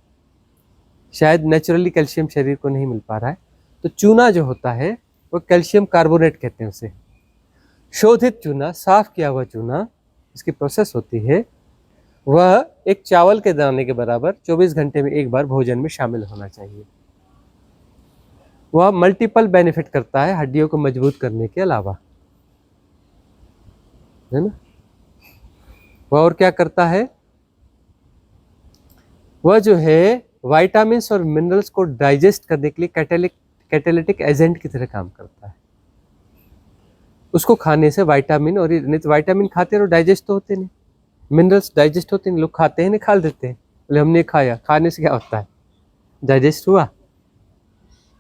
शायद नेचुरली कैल्शियम शरीर को नहीं मिल पा रहा है, तो चूना जो होता है वो कैल्शियम कार्बोनेट कहते हैं उसे। शोधित चूना, साफ किया हुआ चूना, इसकी प्रोसेस होती है, वह एक चावल के दाने के बराबर 24 घंटे में एक बार भोजन में शामिल होना चाहिए। वह मल्टीपल बेनिफिट करता है हड्डियों को मजबूत करने के अलावा, है ना। वह और क्या करता है? वह जो है विटामिन्स और मिनरल्स को डाइजेस्ट करने के लिए कैटालिटिक एजेंट की तरह काम करता है। उसको खाने से विटामिन, और नहीं तो विटामिन खाते रहो डाइजेस्ट तो होते नहीं, मिनरल्स डाइजेस्ट होते नहीं, लोग खाते हैं निकाल देते हैं, बोले हमने खाया, खाने से क्या होता है, डाइजेस्ट हुआ।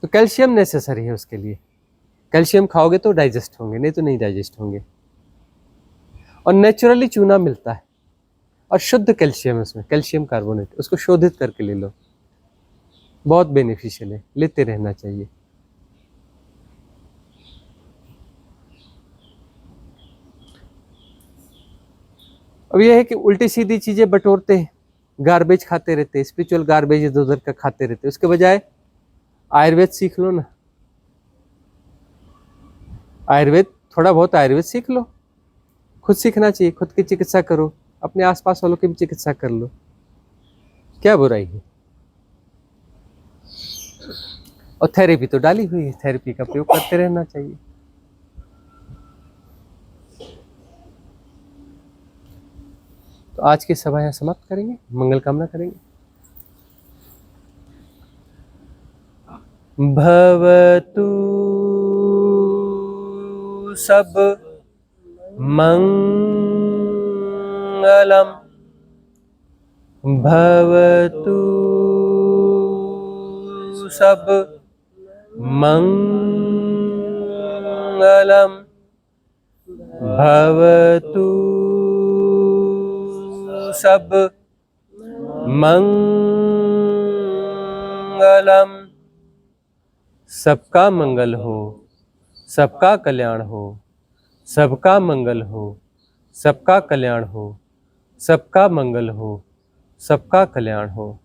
तो कैल्शियम नेसेसरी है उसके लिए, कैल्शियम खाओगे तो डाइजेस्ट होंगे, नहीं तो नहीं डाइजेस्ट होंगे। और नेचुरली चूना मिलता है और शुद्ध कैल्शियम है उसमें, कैल्शियम कार्बोनेट, उसको शोधित करके ले लो, बहुत बेनिफिशियल है, लेते रहना चाहिए। अब यह है कि उल्टी सीधी चीजें बटोरते हैं, गार्बेज खाते रहते हैं, स्पिरिचुअल गार्बेज इधर उधर का खाते रहते हैं, उसके बजाय आयुर्वेद सीख लो ना, आयुर्वेद, थोड़ा बहुत आयुर्वेद सीख लो, खुद सीखना चाहिए, खुद की चिकित्सा करो, अपने आसपास वालों की भी चिकित्सा कर लो, क्या बुराई है। और थेरेपी तो डाली हुई है, थेरेपी का प्रयोग करते रहना चाहिए। तो आज की सभा यहाँ समाप्त करेंगे, मंगल कामना करेंगे। भवतु सब मंगलम, भवतु सब मंगलम, भवतु सब मंगलम। सबका मंगल हो, सबका कल्याण हो, सबका मंगल हो, सबका कल्याण हो, सबका मंगल हो, सबका कल्याण हो।